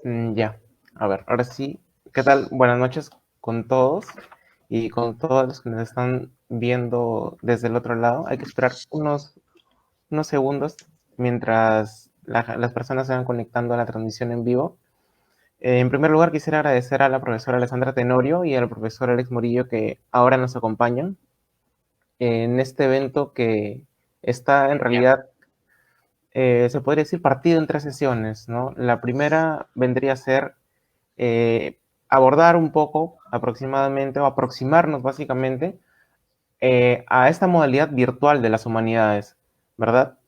Ya, a ver, ahora sí, ¿qué tal? Buenas noches con todos y con todos los que nos están viendo desde el otro lado. Hay que esperar unos segundos mientras las personas se van conectando a la transmisión en vivo. En primer lugar, quisiera agradecer a la profesora Alessandra Tenorio y al profesor Alex Murillo que ahora nos acompañan en este evento que está en realidad, se podría decir, partido en tres sesiones, ¿no? La primera vendría a ser eh, abordar un poco aproximadamente o aproximarnos básicamente a esta modalidad virtual de las humanidades, ¿verdad?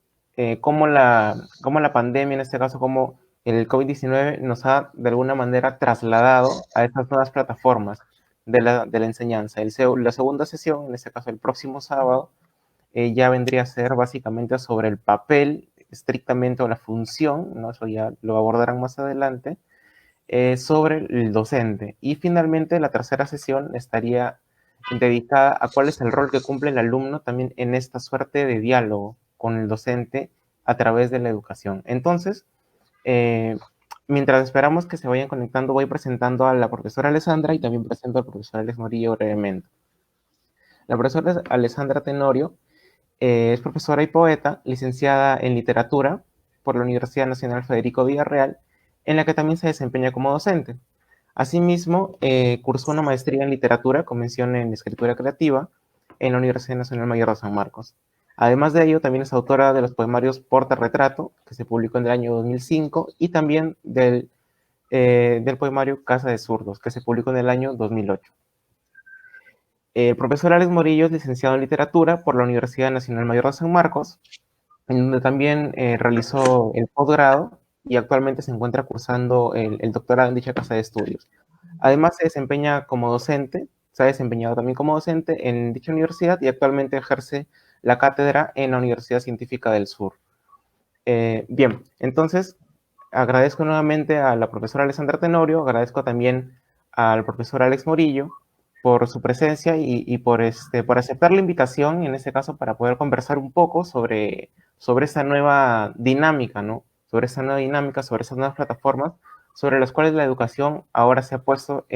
Cómo la pandemia, en este caso, como el COVID-19 nos ha de alguna manera trasladado a estas nuevas plataformas de la enseñanza. La segunda sesión, en este caso el próximo sábado, ya vendría a ser básicamente sobre el papel estrictamente o la función, ¿no? Eso ya lo abordarán más adelante, sobre el docente. Y finalmente la tercera sesión estaría dedicada a cuál es el rol que cumple el alumno también en esta suerte de diálogo con el docente a través de la educación. Entonces, eh, mientras esperamos que se vayan conectando, voy presentando a la profesora Alessandra y también presento al profesor Alex Morillo brevemente. La profesora Alessandra Tenorio es profesora y poeta, licenciada en literatura por la Universidad Nacional Federico Villarreal, en la que también se desempeña como docente. Asimismo, cursó una maestría en literatura con mención en escritura creativa en la Universidad Nacional Mayor de San Marcos. Además de ello, también es autora de los poemarios Porta Retrato, que se publicó en el año 2005, y también del poemario Casa de Zurdos, que se publicó en el año 2008. El profesor Alex Morillo es licenciado en literatura por la Universidad Nacional Mayor de San Marcos, en donde también realizó el posgrado y actualmente se encuentra cursando el doctorado en dicha casa de estudios. Además se desempeña como docente, se ha desempeñado también como docente en dicha universidad y actualmente ejerce la cátedra en la Universidad Científica del Sur. Bien, entonces agradezco nuevamente a la profesora Alessandra Tenorio, agradezco también al profesor Alex Morillo por su presencia y por aceptar la invitación, en este caso, para poder conversar un poco sobre esa nueva dinámica, ¿no? Sobre esa nueva dinámica, sobre esas nuevas plataformas, sobre las cuales la educación ahora se ha puesto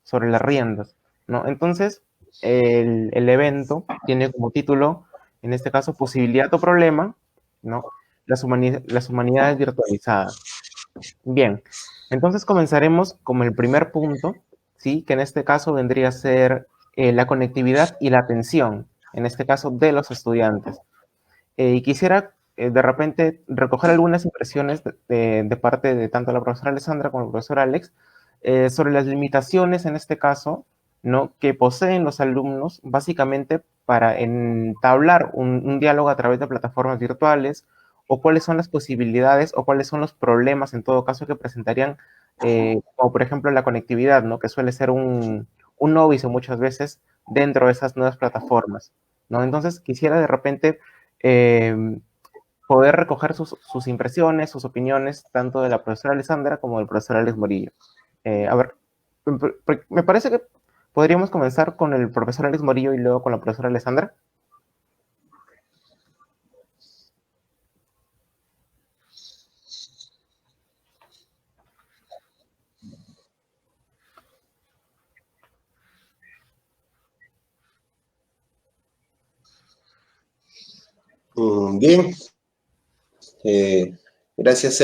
sobre las riendas, ¿no? Entonces, el evento tiene como título, en este caso, Posibilidad o Problema, ¿no? Las humanidades virtualizadas. Bien, entonces comenzaremos como el primer punto, ¿sí? Que en este caso vendría a ser la conectividad y la atención, en este caso de los estudiantes. Y quisiera de repente recoger algunas impresiones de parte de tanto la profesora Alessandra como el profesor Alex sobre las limitaciones, en este caso, ¿no? Que poseen los alumnos básicamente para entablar un diálogo a través de plataformas virtuales, o cuáles son las posibilidades o cuáles son los problemas en todo caso que presentarían, como por ejemplo la conectividad, ¿no? Que suele ser un novicio muchas veces dentro de esas nuevas plataformas, ¿no? Entonces quisiera de repente eh, poder recoger sus impresiones, sus opiniones, tanto de la profesora Alessandra como del profesor Alex Morillo. A ver, me parece que podríamos comenzar con el profesor Alex Morillo y luego con la profesora Alessandra. Bien, eh, gracias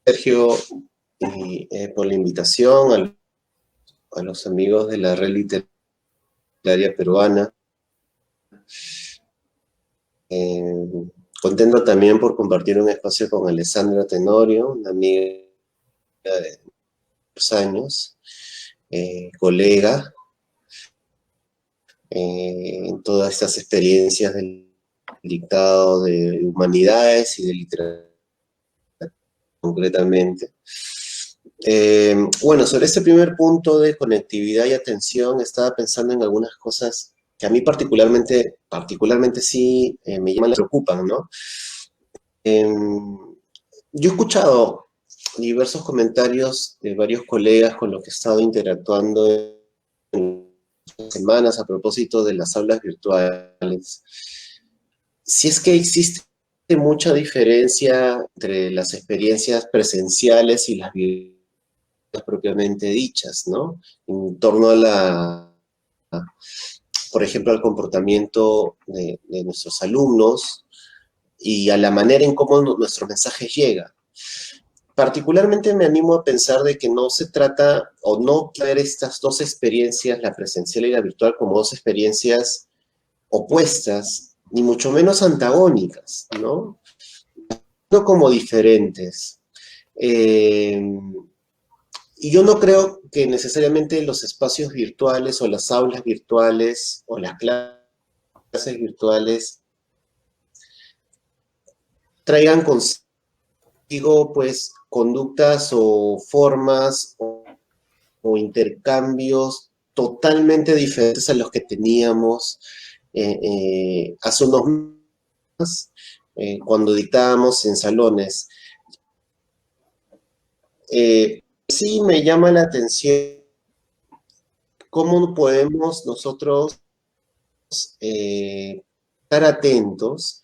Sergio por la invitación a los amigos de la red literaria peruana. Eh, Contento también por compartir un espacio con Alessandra Tenorio, una amiga de muchos años, colega en todas estas experiencias del dictado de humanidades y de literatura concretamente. Bueno, sobre este primer punto de conectividad y atención, estaba pensando en algunas cosas que a mí particularmente sí me llaman, me preocupan, ¿no? Yo he escuchado diversos comentarios de varios colegas con los que he estado interactuando en semanas a propósito de las aulas virtuales. Si es que existe mucha diferencia entre las experiencias presenciales y las virtuales propiamente dichas, ¿no? En torno por ejemplo, al comportamiento de nuestros alumnos y a la manera en cómo nuestros mensajes llegan. Particularmente me animo a pensar de que no se trata, o no ver estas dos experiencias, la presencial y la virtual, como dos experiencias opuestas, ni mucho menos antagónicas, ¿no? No como diferentes. Y yo no creo que necesariamente los espacios virtuales o las aulas virtuales o las clases virtuales traigan consigo pues conductas o formas o intercambios totalmente diferentes a los que teníamos hace unos meses cuando dictábamos en salones. Sí me llama la atención cómo podemos nosotros estar atentos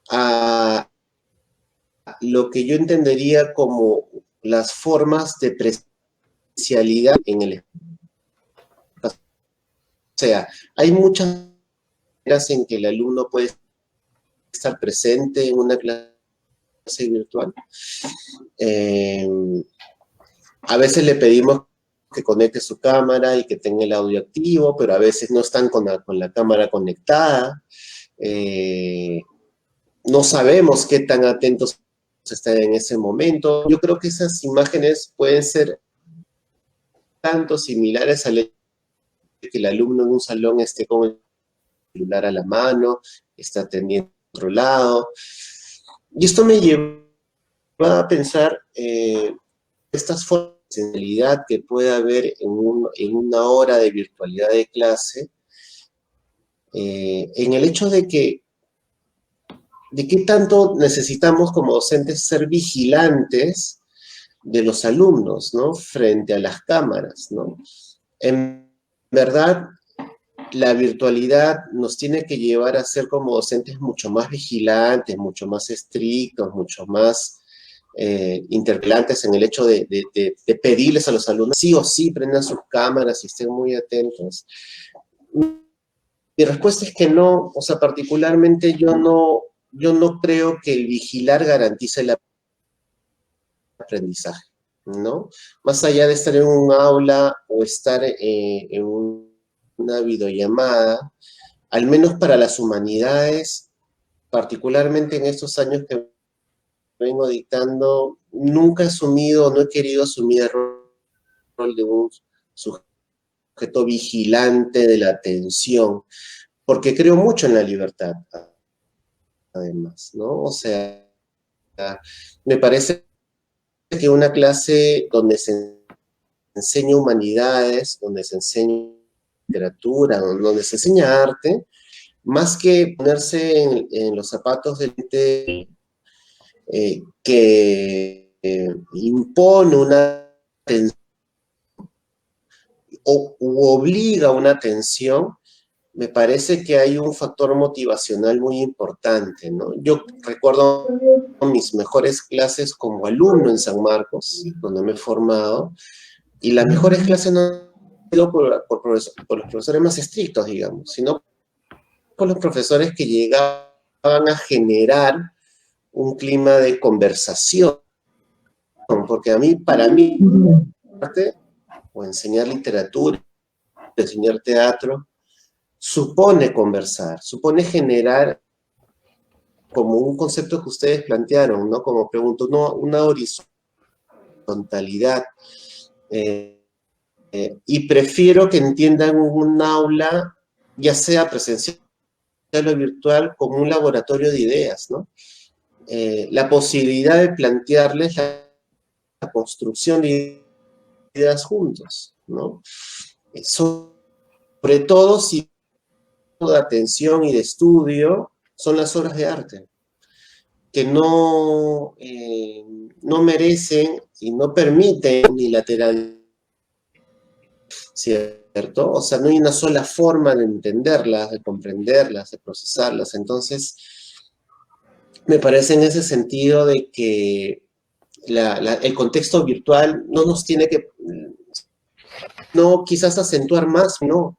a lo que yo entendería como las formas de presencialidad en el espacio. O sea, hay muchas maneras en que el alumno puede estar presente en una clase virtual. A veces le pedimos que conecte su cámara y que tenga el audio activo, pero a veces no están con la cámara conectada. No sabemos qué tan atentos están en ese momento. Yo creo que esas imágenes pueden ser tanto similares al hecho de que el alumno en un salón esté con el celular a la mano, está atendiendo a otro lado. Y esto me lleva a pensar estas formas de sensibilidad que puede haber en una hora de virtualidad de clase, en el hecho de qué tanto necesitamos como docentes ser vigilantes de los alumnos, ¿no? Frente a las cámaras, ¿no? En verdad, la virtualidad nos tiene que llevar a ser como docentes mucho más vigilantes, mucho más estrictos, mucho más interpelantes en el hecho de pedirles a los alumnos sí o sí prendan sus cámaras y estén muy atentos. Mi respuesta es que no, o sea, particularmente yo no creo que el vigilar garantice el aprendizaje, ¿no? Más allá de estar en un aula o estar en una videollamada, al menos para las humanidades, particularmente en estos años que vengo dictando, nunca he asumido, no he querido asumir el rol de un sujeto vigilante de la atención, porque creo mucho en la libertad, además, ¿no? O sea, me parece que una clase donde se enseña humanidades, donde se enseña literatura, donde se enseña arte, más que ponerse en los zapatos del ente que impone una atención o obliga una atención, me parece que hay un factor motivacional muy importante, ¿no? Yo recuerdo mis mejores clases como alumno en San Marcos, donde me he formado, y las mejores clases no han sido por los profesores más estrictos, digamos, sino por los profesores que llegaban a generar un clima de conversación, porque para mí, arte, o enseñar literatura, enseñar teatro, supone conversar, supone generar como un concepto que ustedes plantearon, ¿no? Como pregunto, no, una horizontalidad. Y prefiero que entiendan un aula, ya sea presencial o virtual, como un laboratorio de ideas, ¿no? La posibilidad de plantearles la construcción de ideas juntos, ¿no? Sobre todo si de atención y de estudio son las obras de arte, que no merecen y no permiten unilateral, ¿cierto? O sea, no hay una sola forma de entenderlas, de comprenderlas, de procesarlas. Entonces, Me parece en ese sentido de que el contexto virtual no nos tiene que, no quizás acentuar más, ¿no?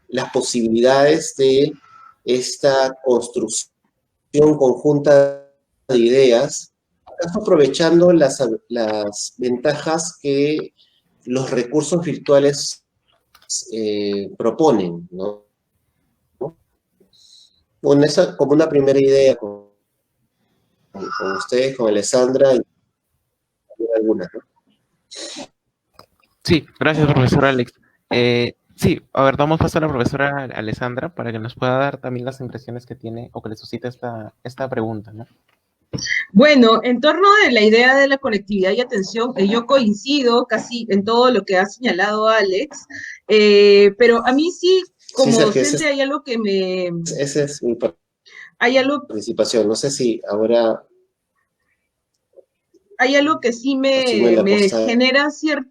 Las posibilidades de esta construcción conjunta de ideas, aprovechando las ventajas que los recursos virtuales proponen, ¿no? Bueno, esa como una primera idea con ustedes, con Alessandra y algunas, ¿no? Sí, gracias, profesor Alex. Sí, a ver, damos paso a la profesora Alessandra para que nos pueda dar también las impresiones que tiene o que le suscita esta pregunta, ¿no? Bueno, en torno de la idea de la conectividad y atención, yo coincido casi en todo lo que ha señalado Alex, pero a mí sí, como Sí, Sergio, docente, hay algo que me... esa es mi Hay algo, participación. No sé si ahora hay algo que sí asume la me posta genera Alessandra.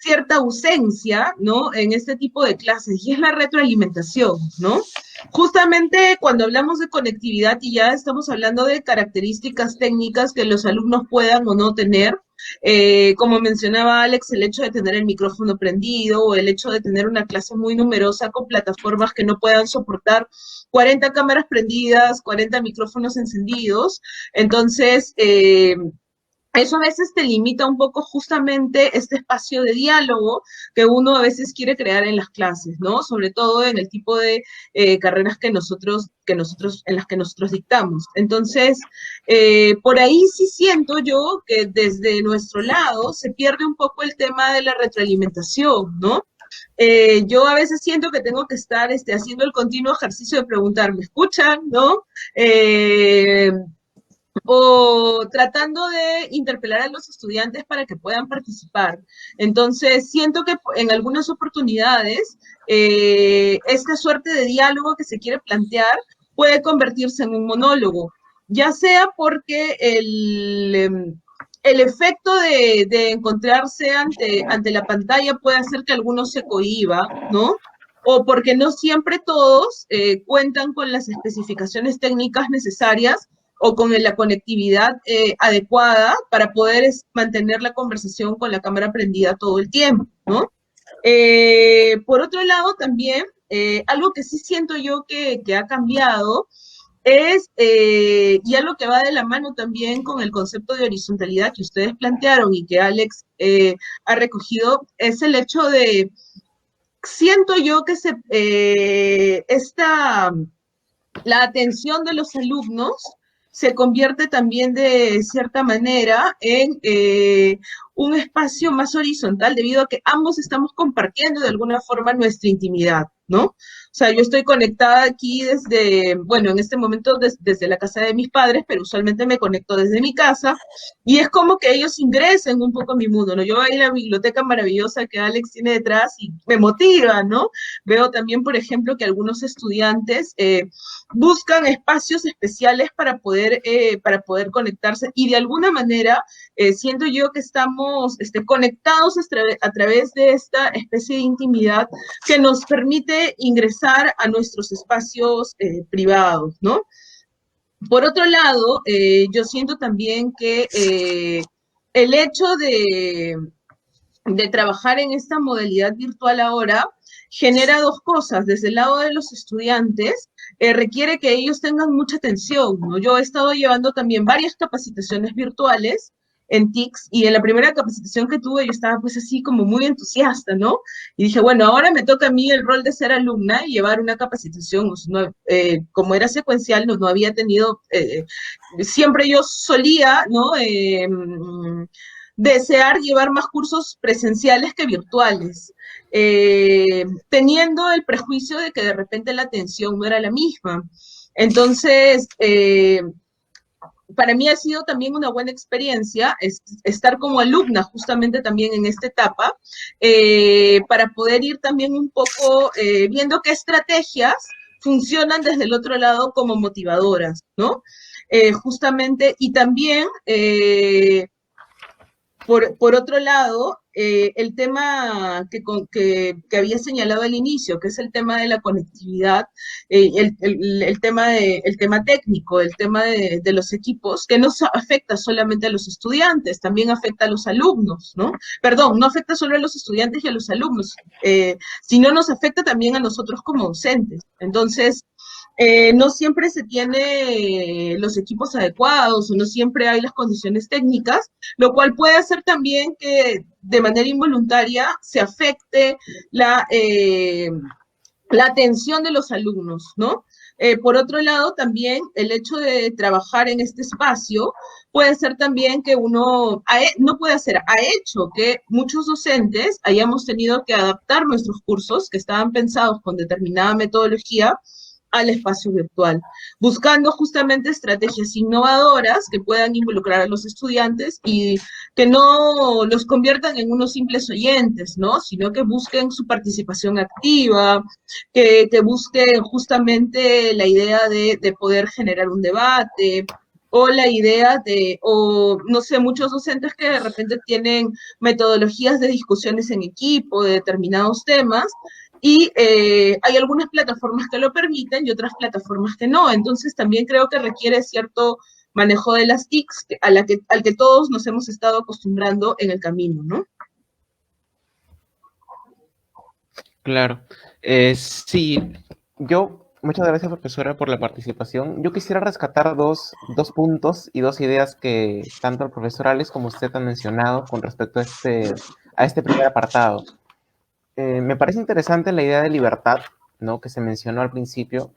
cierta ausencia, ¿no? En este tipo de clases, y es la retroalimentación, ¿no? Justamente cuando hablamos de conectividad y ya estamos hablando de características técnicas que los alumnos puedan o no tener, como mencionaba Alex, el hecho de tener el micrófono prendido o el hecho de tener una clase muy numerosa con plataformas que no puedan soportar 40 cámaras prendidas, 40 micrófonos encendidos. Entonces, eso a veces te limita un poco justamente este espacio de diálogo que uno a veces quiere crear en las clases, ¿no? Sobre todo en el tipo de carreras en las que nosotros dictamos. Entonces, por ahí sí siento yo que desde nuestro lado se pierde un poco el tema de la retroalimentación, ¿no? Yo a veces siento que tengo que estar haciendo el continuo ejercicio de preguntar, ¿me escuchan? ¿No? O tratando de interpelar a los estudiantes para que puedan participar. Entonces, siento que en algunas oportunidades esta suerte de diálogo que se quiere plantear puede convertirse en un monólogo, ya sea porque el efecto de encontrarse ante la pantalla puede hacer que algunos se cohiba, ¿no? O porque no siempre todos cuentan con las especificaciones técnicas necesarias o con la conectividad adecuada para poder mantener la conversación con la cámara prendida todo el tiempo, ¿no? Por otro lado, también, algo que sí siento yo que ha cambiado es, y algo que va de la mano también con el concepto de horizontalidad que ustedes plantearon y que Alex ha recogido, es el hecho de, siento yo que la atención de los alumnos se convierte también de cierta manera en un espacio más horizontal debido a que ambos estamos compartiendo de alguna forma nuestra intimidad, ¿no? O sea, yo estoy conectada aquí desde, bueno, en este momento desde la casa de mis padres, pero usualmente me conecto desde mi casa y es como que ellos ingresen un poco a mi mundo, ¿no? Yo veo ahí la biblioteca maravillosa que Alex tiene detrás y me motiva, ¿no? Veo también, por ejemplo, que algunos estudiantes buscan espacios especiales para poder conectarse y de alguna manera siento yo que estamos conectados a través de esta especie de intimidad que nos permite ingresar a nuestros espacios privados, ¿no? Por otro lado, yo siento también que el hecho de trabajar en esta modalidad virtual ahora genera dos cosas. Desde el lado de los estudiantes, requiere que ellos tengan mucha atención, ¿no? Yo he estado llevando también varias capacitaciones virtuales en TICS y en la primera capacitación que tuve yo estaba pues así como muy entusiasta, ¿no? Y dije, bueno, ahora me toca a mí el rol de ser alumna y llevar una capacitación, como era secuencial, no había tenido, siempre yo solía, ¿no? Desear llevar más cursos presenciales que virtuales, teniendo el prejuicio de que de repente la atención no era la misma. Entonces, para mí ha sido también una buena experiencia estar como alumna justamente también en esta etapa, para poder ir también un poco viendo qué estrategias funcionan desde el otro lado como motivadoras, ¿no? Justamente, y también Por otro lado, el tema que había señalado al inicio, que es el tema de la conectividad, el tema técnico, el tema de los equipos, que no afecta solamente a los estudiantes, también afecta a los alumnos, ¿no? Perdón, no afecta solo a los estudiantes y a los alumnos, sino nos afecta también a nosotros como docentes. Entonces, no siempre se tiene los equipos adecuados o no siempre hay las condiciones técnicas, lo cual puede hacer también que de manera involuntaria se afecte la atención de los alumnos, ¿no? Por otro lado, también el hecho de trabajar en este espacio puede ser también que no puede ser, ha hecho que muchos docentes hayamos tenido que adaptar nuestros cursos que estaban pensados con determinada metodología al espacio virtual, buscando justamente estrategias innovadoras que puedan involucrar a los estudiantes y que no los conviertan en unos simples oyentes, ¿no? Sino que busquen su participación activa, que busquen justamente la idea de poder generar un debate, o la idea o no sé, muchos docentes que de repente tienen metodologías de discusiones en equipo de determinados temas, y hay algunas plataformas que lo permiten y otras plataformas que no. Entonces también creo que requiere cierto manejo de las TICs al que todos nos hemos estado acostumbrando en el camino, ¿no? Claro. Sí, muchas gracias, profesora, por la participación. Yo quisiera rescatar dos puntos y dos ideas que tanto el profesor Alex como usted han mencionado con respecto a este primer apartado. Me parece interesante la idea de libertad, ¿no? Que se mencionó al principio,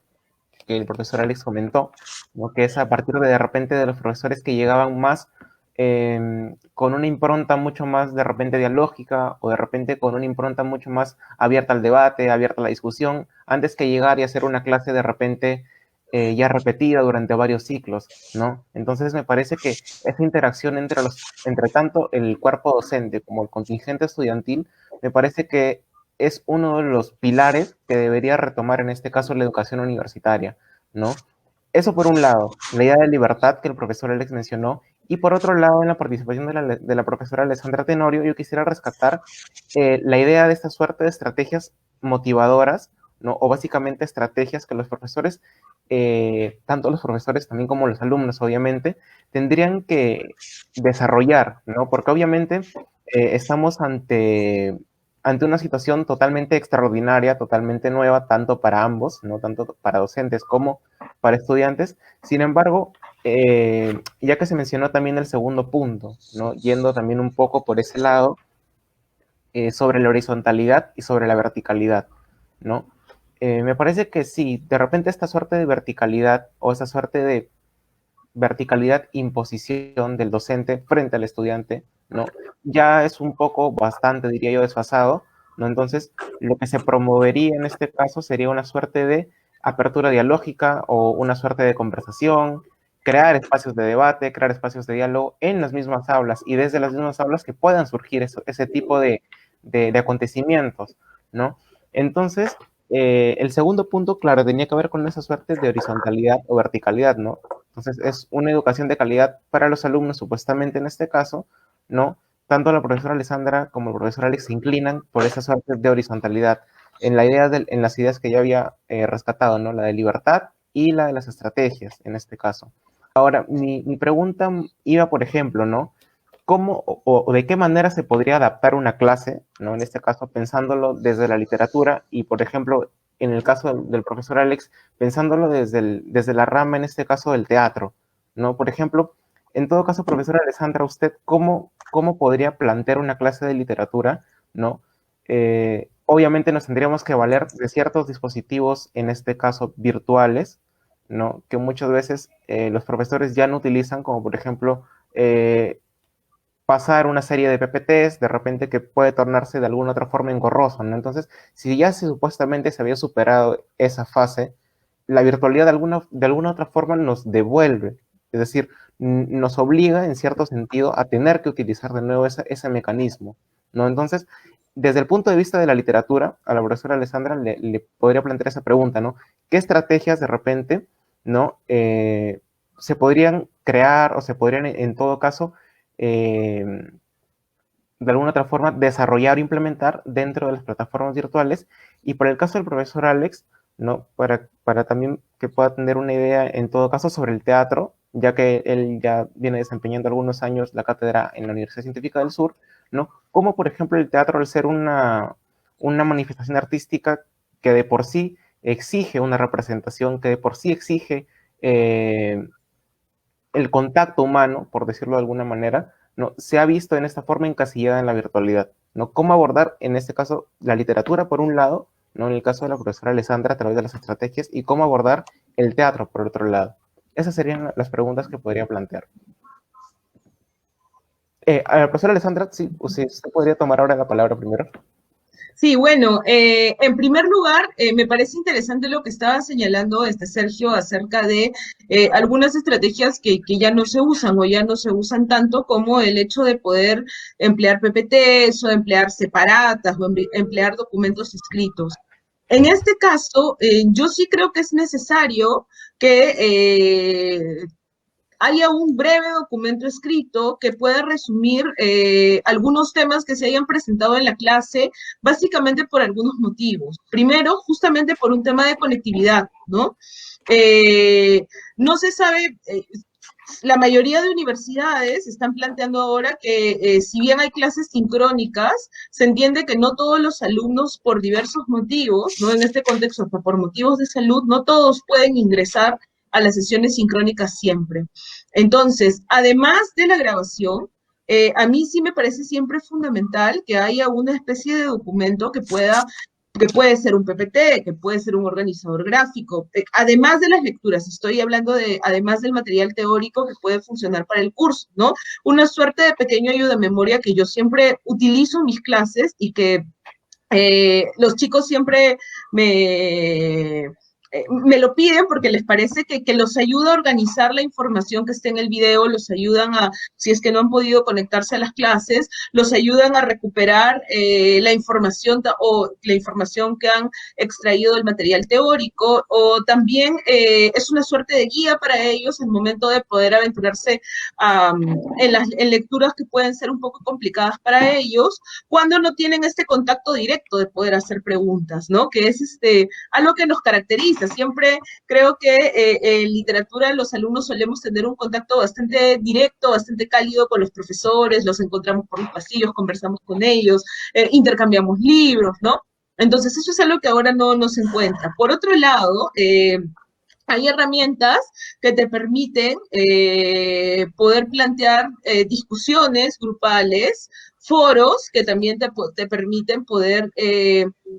que el profesor Alex comentó, ¿no? Que es a partir de repente de los profesores que llegaban más con una impronta mucho más de repente dialógica o de repente con una impronta mucho más abierta al debate, abierta a la discusión, antes que llegar y hacer una clase de repente ya repetida durante varios ciclos, ¿no? Entonces me parece que esa interacción entre tanto el cuerpo docente como el contingente estudiantil, me parece que es uno de los pilares que debería retomar en este caso la educación universitaria, ¿no? Eso por un lado, la idea de libertad que el profesor Alex mencionó, y por otro lado, en la participación de la profesora Alessandra Tenorio, yo quisiera rescatar la idea de esta suerte de estrategias motivadoras, ¿no? O básicamente estrategias que los profesores, tanto los profesores también como los alumnos, obviamente, tendrían que desarrollar, ¿no? Porque obviamente estamos ante una situación totalmente extraordinaria, totalmente nueva, tanto para ambos, ¿no? Tanto para docentes como para estudiantes. Sin embargo, ya que se mencionó también el segundo punto, ¿no? Yendo también un poco por ese lado, sobre la horizontalidad y sobre la verticalidad, ¿no? Me parece que sí, de repente esta suerte de verticalidad o esa suerte de verticalidad imposición del docente frente al estudiante, ¿no? Ya es un poco bastante, diría yo, desfasado, ¿no? Entonces, lo que se promovería en este caso sería una suerte de apertura dialógica o una suerte de conversación, crear espacios de debate, crear espacios de diálogo en las mismas aulas y desde las mismas aulas que puedan surgir ese tipo de acontecimientos, ¿no? Entonces, el segundo punto, claro, tenía que ver con esa suerte de horizontalidad o verticalidad, ¿no? Entonces, es una educación de calidad para los alumnos, supuestamente en este caso, ¿no? Tanto la profesora Alessandra como el profesor Alex se inclinan por esa suerte de horizontalidad en en las ideas que ya había rescatado, ¿no? La de libertad y la de las estrategias, en este caso. Ahora, mi pregunta iba, por ejemplo, ¿no? ¿Cómo o de qué manera se podría adaptar una clase, ¿no? En este caso, pensándolo desde la literatura y, por ejemplo, en el caso del profesor Alex, pensándolo desde la rama, en este caso, del teatro, ¿no? Por ejemplo, en todo caso, profesora Alessandra, ¿usted cómo podría plantear una clase de literatura, ¿no? Obviamente nos tendríamos que valer de ciertos dispositivos, en este caso virtuales, ¿no? Que muchas veces los profesores ya no utilizan, como por ejemplo pasar una serie de PPTs, de repente que puede tornarse de alguna otra forma engorroso, ¿no? Entonces, si ya supuestamente se había superado esa fase, la virtualidad de alguna otra forma nos devuelve, es decir, nos obliga en cierto sentido a tener que utilizar de nuevo ese mecanismo, ¿no? Entonces, desde el punto de vista de la literatura, a la profesora Alessandra le podría plantear esa pregunta, ¿no? ¿Qué estrategias de repente, ¿no? Se podrían crear o se podrían en todo caso eh, de alguna otra forma, desarrollar o implementar dentro de las plataformas virtuales. Y por el caso del profesor Alex, ¿no? Para también que pueda tener una idea, en todo caso, sobre el teatro, ya que él ya viene desempeñando algunos años la cátedra en la Universidad Científica del Sur, ¿no? Como, por ejemplo, el teatro, al ser una manifestación artística que de por sí exige una representación, que de por sí exige el contacto humano, por decirlo de alguna manera, ¿no? Se ha visto en esta forma encasillada en la virtualidad, ¿no? Cómo abordar, en este caso, la literatura por un lado, ¿no? En el caso de la profesora Alessandra, a través de las estrategias, y cómo abordar el teatro por otro lado. Esas serían las preguntas que podría plantear. A la profesora Alessandra, sí, usted podría tomar ahora la palabra primero. Sí, bueno, en primer lugar, me parece interesante lo que estaba señalando Sergio acerca de algunas estrategias que ya no se usan o ya no se usan tanto, como el hecho de poder emplear PPTs o emplear separatas o emplear documentos escritos. En este caso, yo sí creo que es necesario que haya un breve documento escrito que pueda resumir algunos temas que se hayan presentado en la clase, básicamente por algunos motivos. Primero, justamente por un tema de conectividad, ¿no? No se sabe, la mayoría de universidades están planteando ahora que si bien hay clases sincrónicas, se entiende que no todos los alumnos, por diversos motivos, ¿no? En este contexto, por motivos de salud, no todos pueden ingresar a las sesiones sincrónicas siempre. Entonces, además de la grabación, a mí sí me parece siempre fundamental que haya una especie de documento que puede ser un PPT, que puede ser un organizador gráfico, además de las lecturas, estoy hablando de, además del material teórico que puede funcionar para el curso, ¿no? Una suerte de pequeño ayuda de memoria que yo siempre utilizo en mis clases y que los chicos siempre me lo piden porque les parece que los ayuda a organizar la información que está en el video, los ayudan a, si es que no han podido conectarse a las clases, los ayudan a recuperar la información o la información que han extraído del material teórico, o también es una suerte de guía para ellos al momento de poder aventurarse en lecturas que pueden ser un poco complicadas para ellos, cuando no tienen este contacto directo de poder hacer preguntas, ¿no? Que es algo que nos caracteriza. Siempre creo que en literatura los alumnos solemos tener un contacto bastante directo, bastante cálido con los profesores, los encontramos por los pasillos, conversamos con ellos, intercambiamos libros, ¿no? Entonces eso es algo que ahora no se encuentra. Por otro lado, hay herramientas que te permiten poder plantear discusiones grupales, foros que también te permiten poder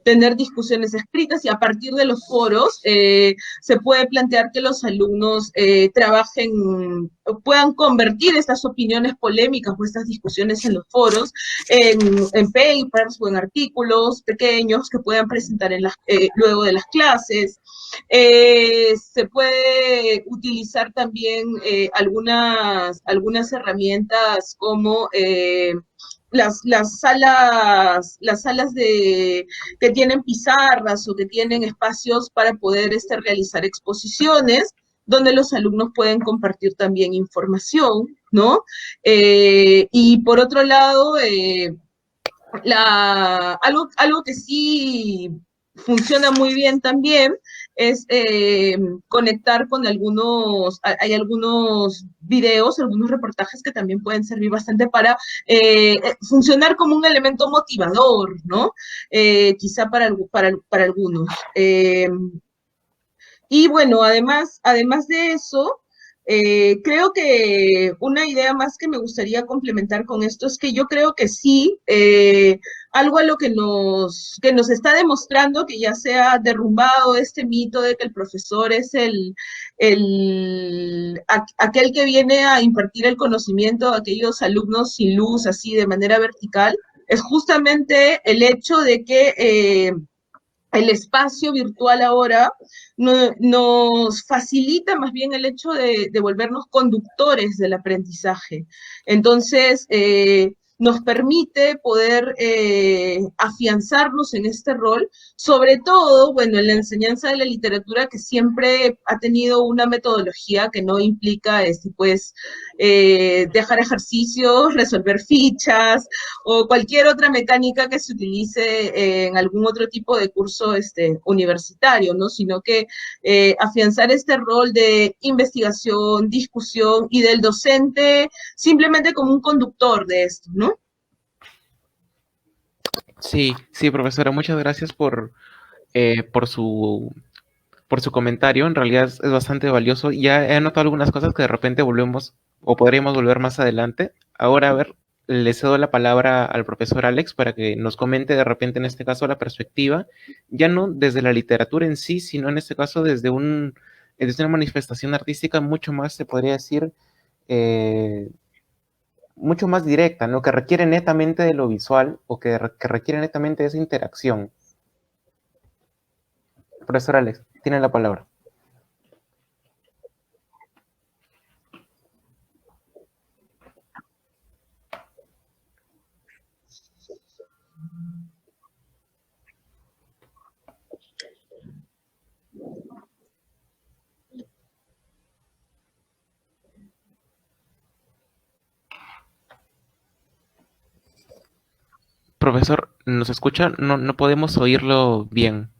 tener discusiones escritas, y a partir de los foros se puede plantear que los alumnos trabajen, puedan convertir estas opiniones polémicas o estas discusiones en los foros en papers o en artículos pequeños que puedan presentar luego de las clases. Se puede utilizar también algunas herramientas como las salas que tienen pizarras o que tienen espacios para poder realizar exposiciones, donde los alumnos pueden compartir también información, ¿no? Y por otro lado, algo que sí funciona muy bien también es conectar con hay algunos videos, algunos reportajes que también pueden servir bastante para funcionar como un elemento motivador, ¿no? Quizá para algunos. Y bueno, además de eso, creo que una idea más que me gustaría complementar con esto es que yo creo que sí, algo a lo que nos está demostrando que ya se ha derrumbado este mito de que el profesor es aquel que viene a impartir el conocimiento a aquellos alumnos sin luz, así de manera vertical, es justamente el hecho de que el espacio virtual ahora nos facilita más bien el hecho de volvernos conductores del aprendizaje. Entonces, nos permite poder afianzarnos en este rol, sobre todo, bueno, en la enseñanza de la literatura, que siempre ha tenido una metodología que no implica, pues, dejar ejercicios, resolver fichas o cualquier otra mecánica que se utilice en algún otro tipo de curso universitario, ¿no? Sino que afianzar este rol de investigación, discusión y del docente simplemente como un conductor de esto, ¿no? Sí, sí, profesora, muchas gracias eh, por su, por su comentario. En realidad es bastante valioso. Ya he anotado algunas cosas que de repente volvemos o podríamos volver más adelante. Ahora, a ver, le cedo la palabra al profesor Alex para que nos comente de repente en este caso la perspectiva, ya no desde la literatura en sí, sino en este caso desde una manifestación artística mucho más, se podría decir, eh, mucho más directa, ¿no? Que requiere netamente de lo visual o que requiere netamente de esa interacción. Profesor Alex, tiene la palabra. Profesor, ¿nos escucha? No, no podemos oírlo bien.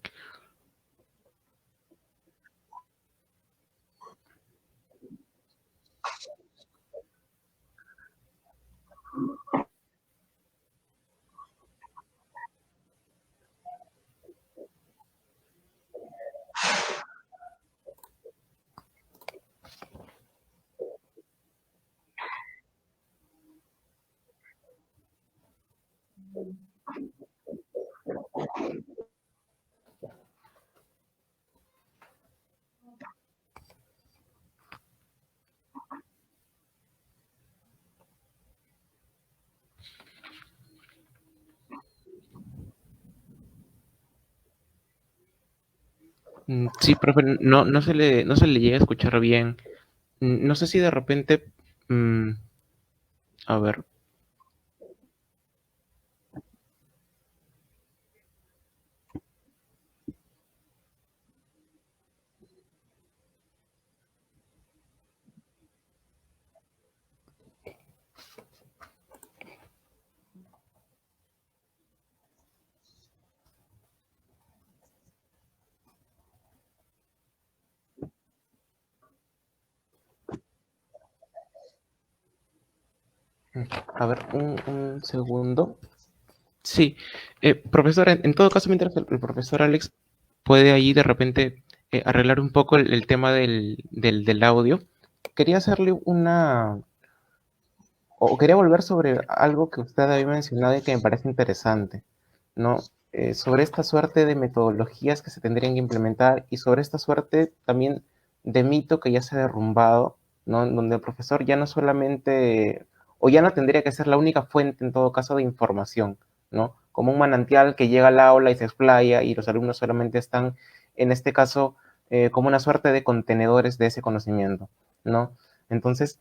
Sí, profe, no, no se le llega a escuchar bien. No sé si de repente, mm, a ver, a ver, un segundo. Sí, profesor, en todo caso, mientras el profesor Alex puede ahí de repente arreglar un poco el tema del audio, quería hacerle o quería volver sobre algo que usted había mencionado y que me parece interesante, ¿no? Sobre esta suerte de metodologías que se tendrían que implementar y sobre esta suerte también de mito que ya se ha derrumbado, ¿no? Donde el profesor ya no solamente, o ya no tendría que ser la única fuente en todo caso de información, ¿no? Como un manantial que llega al aula y se explaya y los alumnos solamente están, en este caso, como una suerte de contenedores de ese conocimiento, ¿no? Entonces,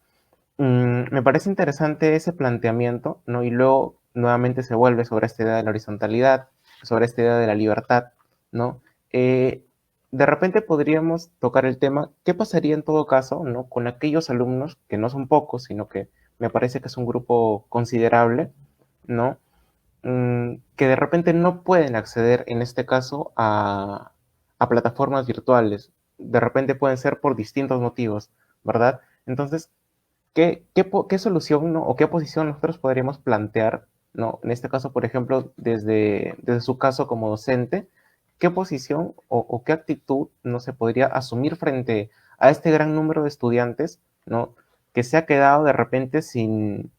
me parece interesante ese planteamiento, ¿no? Y luego nuevamente se vuelve sobre esta idea de la horizontalidad, sobre esta idea de la libertad, ¿no? De repente podríamos tocar el tema, ¿qué pasaría en todo caso, ¿no? Con aquellos alumnos, que no son pocos, sino que me parece que es un grupo considerable, ¿no? Que de repente no pueden acceder, en este caso, a plataformas virtuales. De repente pueden ser por distintos motivos, ¿verdad? Entonces, qué solución, ¿no? O qué posición nosotros podríamos plantear, ¿no? En este caso, por ejemplo, desde su caso como docente, qué posición o qué actitud no se podría asumir frente a este gran número de estudiantes, ¿no? Que se ha quedado de repente sin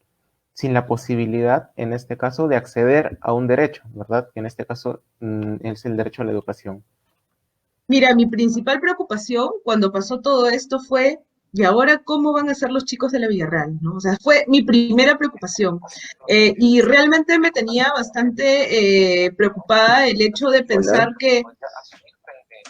la posibilidad, en este caso, de acceder a un derecho, ¿verdad? Que en este caso es el derecho a la educación. Mira, mi principal preocupación cuando pasó todo esto fue, ¿y ahora cómo van a ser los chicos de la Villarreal? ¿No? O sea, fue mi primera preocupación. Y realmente me tenía bastante preocupada el hecho de Hola. pensar que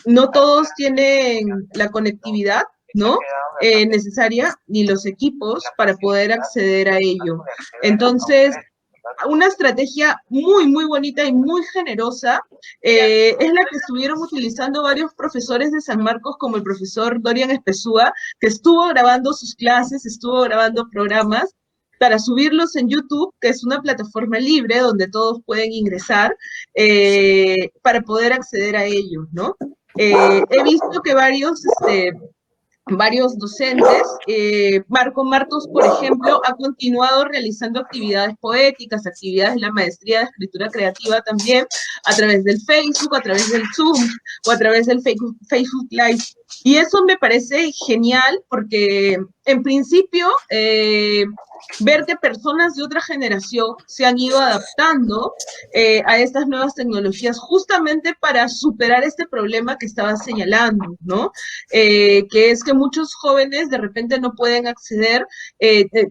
no todos tienen la conectividad, ¿no? Necesaria, ni los equipos para poder acceder a ello. Entonces, una estrategia muy, muy bonita y muy generosa, es la que estuvieron utilizando varios profesores de San Marcos, como el profesor Dorian Espesúa, que estuvo grabando sus clases, estuvo grabando programas para subirlos en YouTube, que es una plataforma libre donde todos pueden ingresar para poder acceder a ellos, ¿no? He visto que varios docentes. Marco Martos, por ejemplo, ha continuado realizando actividades poéticas, actividades de la maestría de escritura creativa también, a través del Facebook, a través del Zoom o a través del Facebook Live. Y eso me parece genial porque, en principio, ver que personas de otra generación se han ido adaptando a estas nuevas tecnologías justamente para superar este problema que estaba señalando, ¿no? Que es que muchos jóvenes de repente no pueden acceder,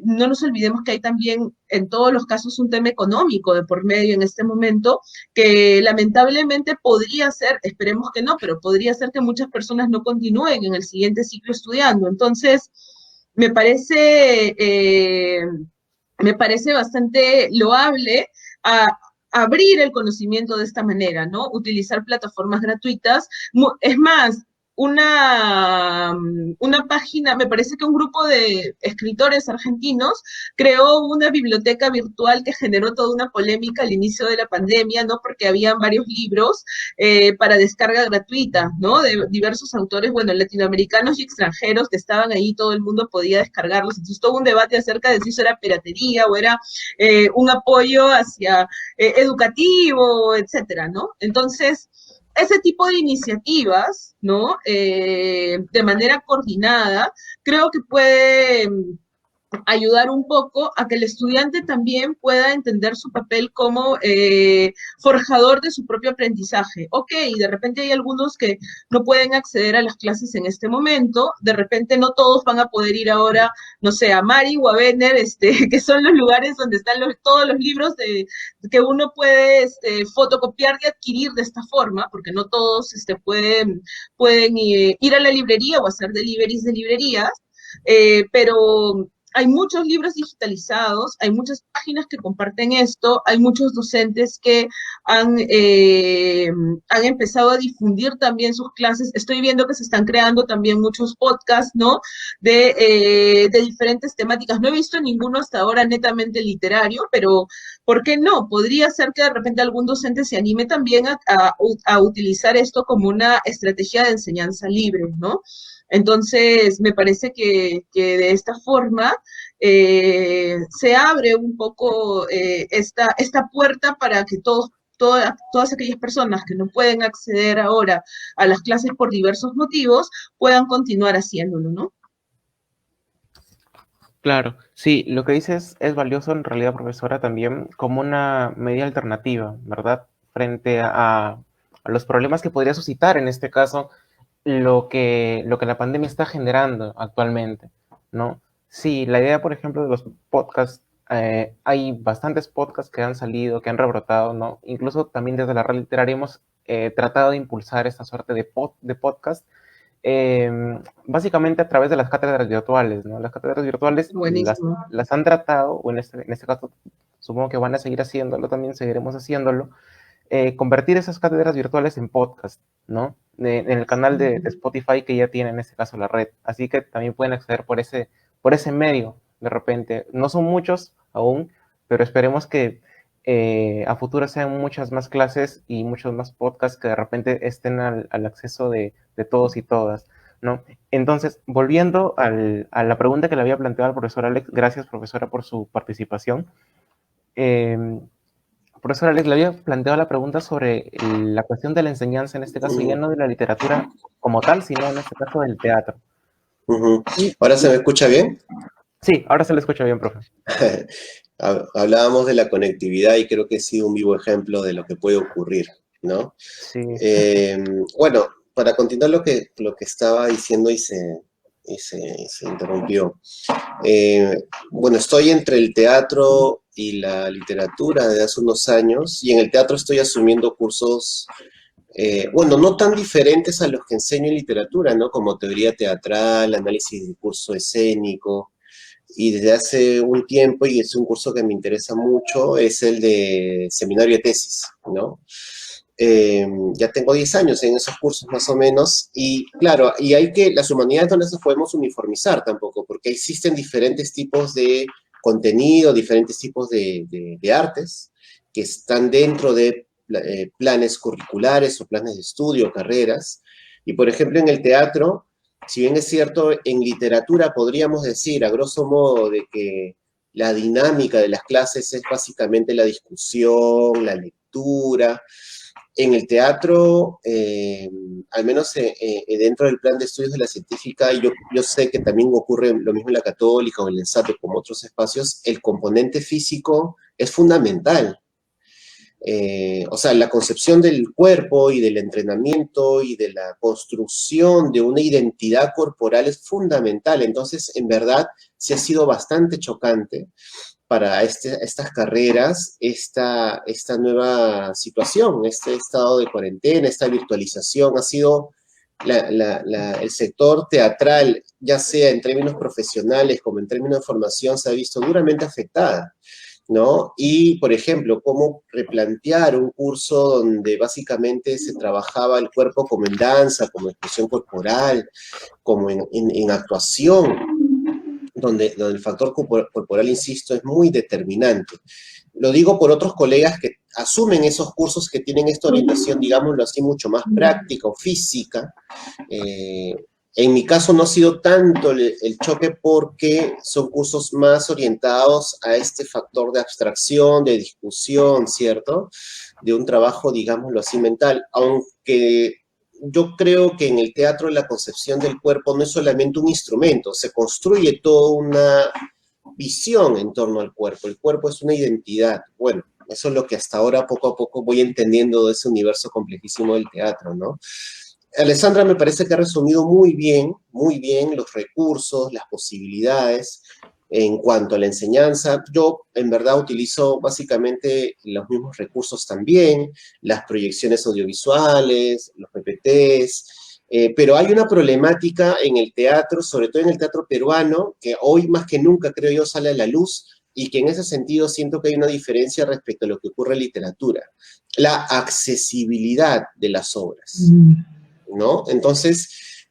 no nos olvidemos que hay también en todos los casos un tema económico de por medio en este momento, que lamentablemente podría ser, esperemos que no, pero podría ser que muchas personas no continúen en el siguiente ciclo estudiando. Entonces, me parece, me parece bastante loable a abrir el conocimiento de esta manera, ¿no? Utilizar plataformas gratuitas. Es más, una página, me parece que un grupo de escritores argentinos creó una biblioteca virtual que generó toda una polémica al inicio de la pandemia, ¿no? Porque habían varios libros para descarga gratuita, ¿no? De diversos autores, bueno, latinoamericanos y extranjeros que estaban ahí, todo el mundo podía descargarlos. Entonces, todo un debate acerca de si eso era piratería o era un apoyo hacia educativo, etcétera, ¿no? Entonces, ese tipo de iniciativas, ¿no? De manera coordinada, creo que puede ayudar un poco a que el estudiante también pueda entender su papel como forjador de su propio aprendizaje. Ok, de repente hay algunos que no pueden acceder a las clases en este momento, de repente no todos van a poder ir ahora, no sé, a Mari o a Vener, que son los lugares donde están todos los libros que uno puede fotocopiar y adquirir de esta forma, porque no todos pueden ir a la librería o hacer deliveries de librerías, pero hay muchos libros digitalizados, hay muchas páginas que comparten esto, hay muchos docentes que han empezado a difundir también sus clases. Estoy viendo que se están creando también muchos podcasts, ¿no? De diferentes temáticas. No he visto ninguno hasta ahora netamente literario, pero ¿por qué no? Podría ser que de repente algún docente se anime también a utilizar esto como una estrategia de enseñanza libre, ¿no? Entonces, me parece que de esta forma se abre un poco esta puerta para que todas aquellas personas que no pueden acceder ahora a las clases por diversos motivos puedan continuar haciéndolo, ¿no? Claro, sí, lo que dices es valioso en realidad, profesora, también como una medida alternativa, ¿verdad? Frente a los problemas que podría suscitar, en este caso, lo que la pandemia está generando actualmente, ¿no? Sí, la idea, por ejemplo, de los podcasts, hay bastantes podcasts que han salido, que han rebrotado, ¿no? Incluso también desde la red literaria hemos tratado de impulsar esta suerte de podcast, básicamente a través de las cátedras virtuales, ¿no? Las cátedras virtuales Buenísimo. las han tratado, o en este caso supongo que van a seguir haciéndolo, también seguiremos haciéndolo, convertir esas cátedras virtuales en podcast, ¿no? En el canal de Spotify que ya tiene en este caso la red. Así que también pueden acceder por ese medio, de repente. No son muchos aún, pero esperemos que a futuro sean muchas más clases y muchos más podcasts que de repente estén al acceso de todos y todas, ¿no? Entonces, volviendo a la pregunta que le había planteado al profesor Alex, gracias, profesora, por su participación. Profesor Alex, le había planteado la pregunta sobre la cuestión de la enseñanza, en este caso ya no de la literatura como tal, sino en este caso del teatro. ¿Ahora se me escucha bien? Sí, ahora se le escucha bien, profe. Hablábamos de la conectividad y creo que ha sido un vivo ejemplo de lo que puede ocurrir, ¿no? Sí. Bueno, para continuar lo que estaba diciendo y se interrumpió. Bueno, estoy entre el teatro y la literatura desde hace unos años, y en el teatro estoy asumiendo cursos, bueno, no tan diferentes a los que enseño en literatura, ¿no? Como teoría teatral, análisis de discurso escénico, y desde hace un tiempo, y es un curso que me interesa mucho, es el de seminario de tesis, ¿no? Ya tengo 10 años en esos cursos más o menos, y claro, y hay que, las humanidades no las podemos uniformizar tampoco, porque existen diferentes tipos de contenido, diferentes tipos de artes que están dentro de planes curriculares o planes de estudio, carreras, y por ejemplo en el teatro, si bien es cierto, en literatura podríamos decir, a grosso modo, de que la dinámica de las clases es básicamente la discusión, la lectura. En el teatro, al menos dentro del plan de estudios de la científica, yo sé que también ocurre lo mismo en la Católica o en el ENSATE como otros espacios, el componente físico es fundamental. O sea, la concepción del cuerpo y del entrenamiento y de la construcción de una identidad corporal es fundamental. Entonces, en verdad, sí ha sido bastante chocante para estas carreras, esta nueva situación, este estado de cuarentena, esta virtualización, ha sido el sector teatral, ya sea en términos profesionales como en términos de formación, se ha visto duramente afectada, ¿no? Y, por ejemplo, cómo replantear un curso donde básicamente se trabajaba el cuerpo como en danza, como expresión corporal, como en actuación, donde el factor corporal, insisto, es muy determinante. Lo digo por otros colegas que asumen esos cursos que tienen esta orientación, digámoslo así, mucho más práctica o física. En mi caso no ha sido tanto el choque porque son cursos más orientados a este factor de abstracción, de discusión, ¿cierto? De un trabajo, digámoslo así, mental, aunque yo creo que en el teatro la concepción del cuerpo no es solamente un instrumento, se construye toda una visión en torno al cuerpo. El cuerpo es una identidad. Bueno, eso es lo que hasta ahora poco a poco voy entendiendo de ese universo complejísimo del teatro, ¿no? Alessandra me parece que ha resumido muy bien los recursos, las posibilidades en cuanto a la enseñanza. Yo, en verdad, utilizo básicamente los mismos recursos también, las proyecciones audiovisuales, los PPTs, pero hay una problemática en el teatro, sobre todo en el teatro peruano, que hoy más que nunca, creo yo, sale a la luz, y que en ese sentido siento que hay una diferencia respecto a lo que ocurre en literatura. La accesibilidad de las obras, ¿no? Entonces,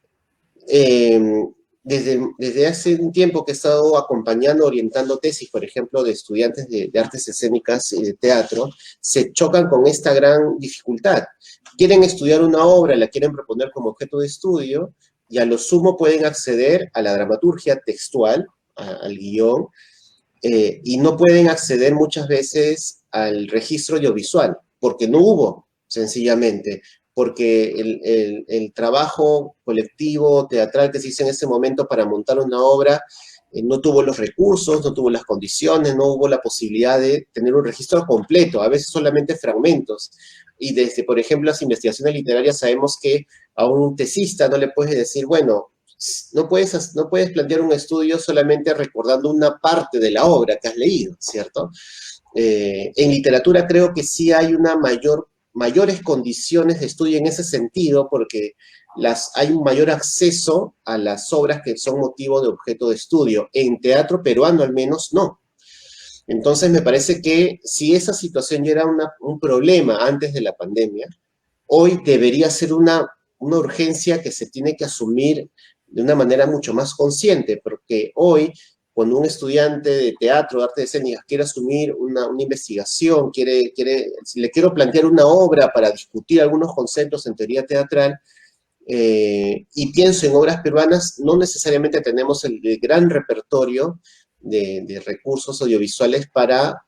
desde hace un tiempo que he estado acompañando, orientando tesis, por ejemplo, de estudiantes de artes escénicas y de teatro, se chocan con esta gran dificultad. Quieren estudiar una obra, la quieren proponer como objeto de estudio, y a lo sumo pueden acceder a la dramaturgia textual, al guión, y no pueden acceder muchas veces al registro audiovisual, porque no hubo, sencillamente, porque el trabajo colectivo, teatral que se hizo en ese momento para montar una obra no tuvo los recursos, no tuvo las condiciones, no hubo la posibilidad de tener un registro completo, a veces solamente fragmentos. Y desde, por ejemplo, las investigaciones literarias sabemos que a un tesista no le puedes decir, bueno, no puedes plantear un estudio solamente recordando una parte de la obra que has leído, ¿cierto? En literatura creo que sí hay una mayores condiciones de estudio en ese sentido, porque hay un mayor acceso a las obras que son motivo de objeto de estudio. En teatro peruano al menos no. Entonces me parece que si esa situación ya era un problema antes de la pandemia, hoy debería ser una urgencia que se tiene que asumir de una manera mucho más consciente, porque hoy, cuando un estudiante de teatro, de artes escénicas, quiere asumir una investigación, si le quiero plantear una obra para discutir algunos conceptos en teoría teatral, y pienso en obras peruanas, no necesariamente tenemos el gran repertorio de recursos audiovisuales para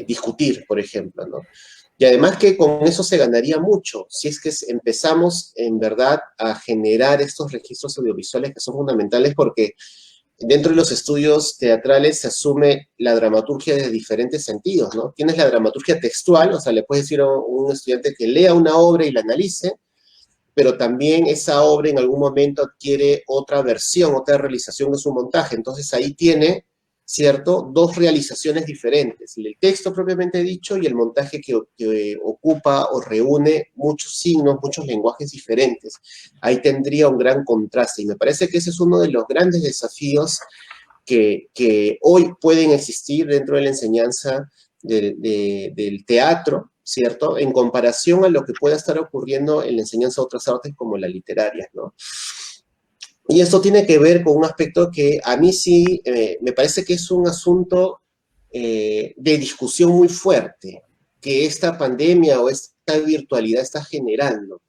discutir, por ejemplo, ¿no? Y además que con eso se ganaría mucho, si es que empezamos en verdad a generar estos registros audiovisuales que son fundamentales, porque dentro de los estudios teatrales se asume la dramaturgia de diferentes sentidos, ¿no? Tienes la dramaturgia textual, o sea, le puedes decir a un estudiante que lea una obra y la analice, pero también esa obra en algún momento adquiere otra versión, otra realización de su montaje. Entonces ahí tiene, ¿cierto?, dos realizaciones diferentes, el texto propiamente dicho y el montaje que ocupa o reúne muchos signos, muchos lenguajes diferentes. Ahí tendría un gran contraste, y me parece que ese es uno de los grandes desafíos que hoy pueden existir dentro de la enseñanza del teatro, ¿cierto? En comparación a lo que pueda estar ocurriendo en la enseñanza de otras artes como las literarias, ¿no? Y esto tiene que ver con un aspecto que a mí sí me parece que es un asunto de discusión muy fuerte, que esta pandemia o esta virtualidad está generando.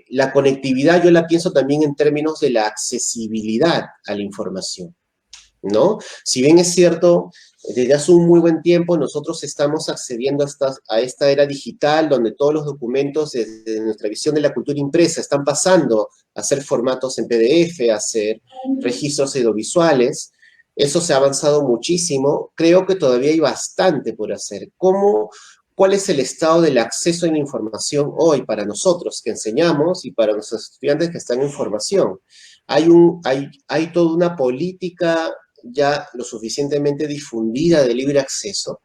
La conectividad yo la pienso también en términos de la accesibilidad a la información, ¿no? Si bien es cierto, desde hace un muy buen tiempo nosotros estamos accediendo a esta era digital donde todos los documentos desde nuestra visión de la cultura impresa están pasando a ser formatos en PDF, a ser registros audiovisuales. Eso se ha avanzado muchísimo. Creo que todavía hay bastante por hacer. ¿Cuál es el estado del acceso a la información hoy para nosotros que enseñamos y para nuestros estudiantes que están en formación? Hay toda una política ya lo suficientemente difundida de libre acceso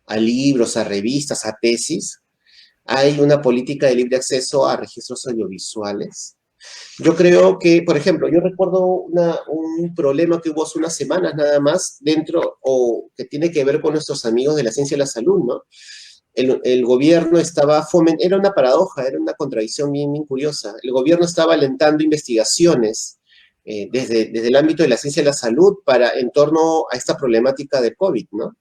a libros, a revistas, a tesis. Hay una política de libre acceso a registros audiovisuales. Yo creo que, por ejemplo, yo recuerdo un problema que hubo hace unas semanas nada más o que tiene que ver con nuestros amigos de la ciencia de la salud, ¿no? El gobierno estaba era una paradoja, era una contradicción bien, bien curiosa. El gobierno estaba alentando investigaciones desde el ámbito de la ciencia de la salud en torno a esta problemática de COVID, ¿no?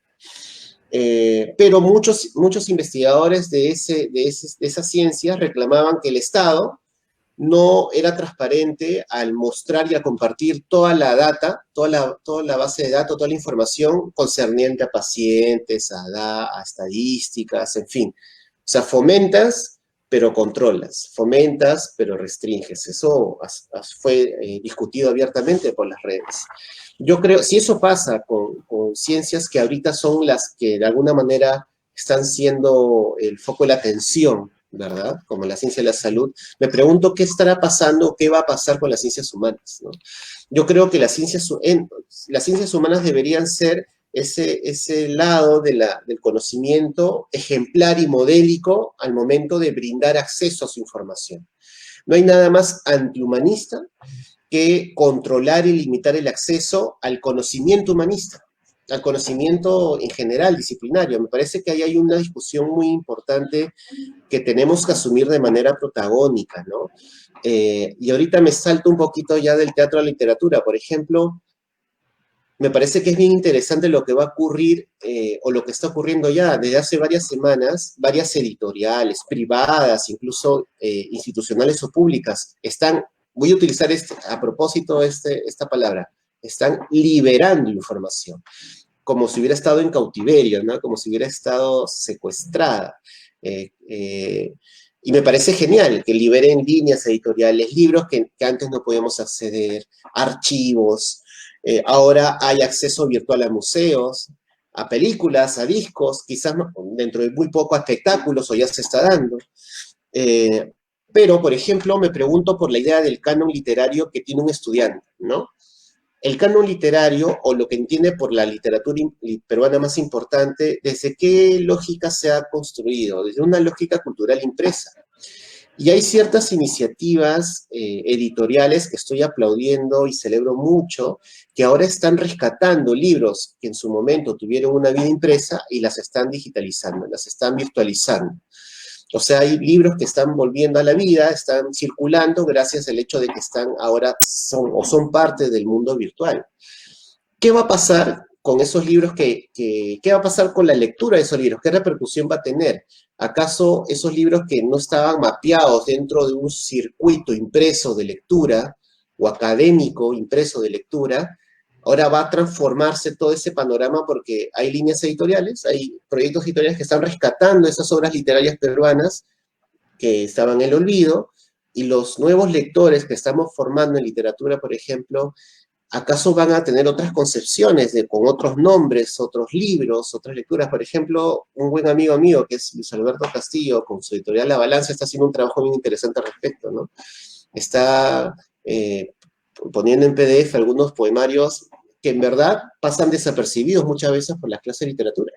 Pero muchos investigadores de esas ciencias reclamaban que el Estado no era transparente al mostrar y a compartir toda la data, toda la base de datos, toda la información concerniente a pacientes, a estadísticas, en fin. O sea, fomentas, pero controlas. Fomentas, pero restringes. Eso fue discutido abiertamente por las redes. Yo creo, si eso pasa con ciencias que ahorita son las que de alguna manera están siendo el foco de la atención, ¿verdad? Como la ciencia de la salud, me pregunto qué estará pasando, qué va a pasar con las ciencias humanas, ¿no? Yo creo que las ciencias humanas deberían ser ese lado del conocimiento ejemplar y modélico al momento de brindar acceso a su información. No hay nada más antihumanista que controlar y limitar el acceso al conocimiento humanista, al conocimiento en general, disciplinario. Me parece que ahí hay una discusión muy importante que tenemos que asumir de manera protagónica, ¿no? Y ahorita me salto un poquito ya del teatro a la literatura. Por ejemplo, me parece que es bien interesante lo que va a ocurrir, o lo que está ocurriendo ya desde hace varias semanas, varias editoriales, privadas, incluso institucionales o públicas, voy a utilizar a propósito esta palabra, están liberando información, como si hubiera estado en cautiverio, ¿no? Como si hubiera estado secuestrada. Y me parece genial que liberen líneas editoriales, libros que antes no podíamos acceder, archivos. Ahora hay acceso virtual a museos, a películas, a discos, quizás dentro de muy poco a espectáculos, o ya se está dando. Pero, por ejemplo, me pregunto por la idea del canon literario que tiene un estudiante, ¿no? El canon literario, o lo que entiende por la literatura peruana más importante, ¿desde qué lógica se ha construido? Desde una lógica cultural impresa. Y hay ciertas iniciativas editoriales que estoy aplaudiendo y celebro mucho, que ahora están rescatando libros que en su momento tuvieron una vida impresa y las están digitalizando, las están virtualizando. O sea, hay libros que están volviendo a la vida, están circulando gracias al hecho de que son parte del mundo virtual. ¿Qué va a pasar con esos libros? ¿Qué va a pasar con la lectura de esos libros? ¿Qué repercusión va a tener? ¿Acaso esos libros que no estaban mapeados dentro de un circuito impreso de lectura o académico impreso de lectura, ahora va a transformarse todo ese panorama porque hay líneas editoriales, hay proyectos editoriales que están rescatando esas obras literarias peruanas que estaban en el olvido, y los nuevos lectores que estamos formando en literatura, por ejemplo, ¿acaso van a tener otras concepciones con otros nombres, otros libros, otras lecturas? Por ejemplo, un buen amigo mío, que es Luis Alberto Castillo, con su editorial La Balanza, está haciendo un trabajo muy interesante al respecto, ¿no? Está poniendo en PDF algunos poemarios que en verdad pasan desapercibidos muchas veces por las clases de literatura.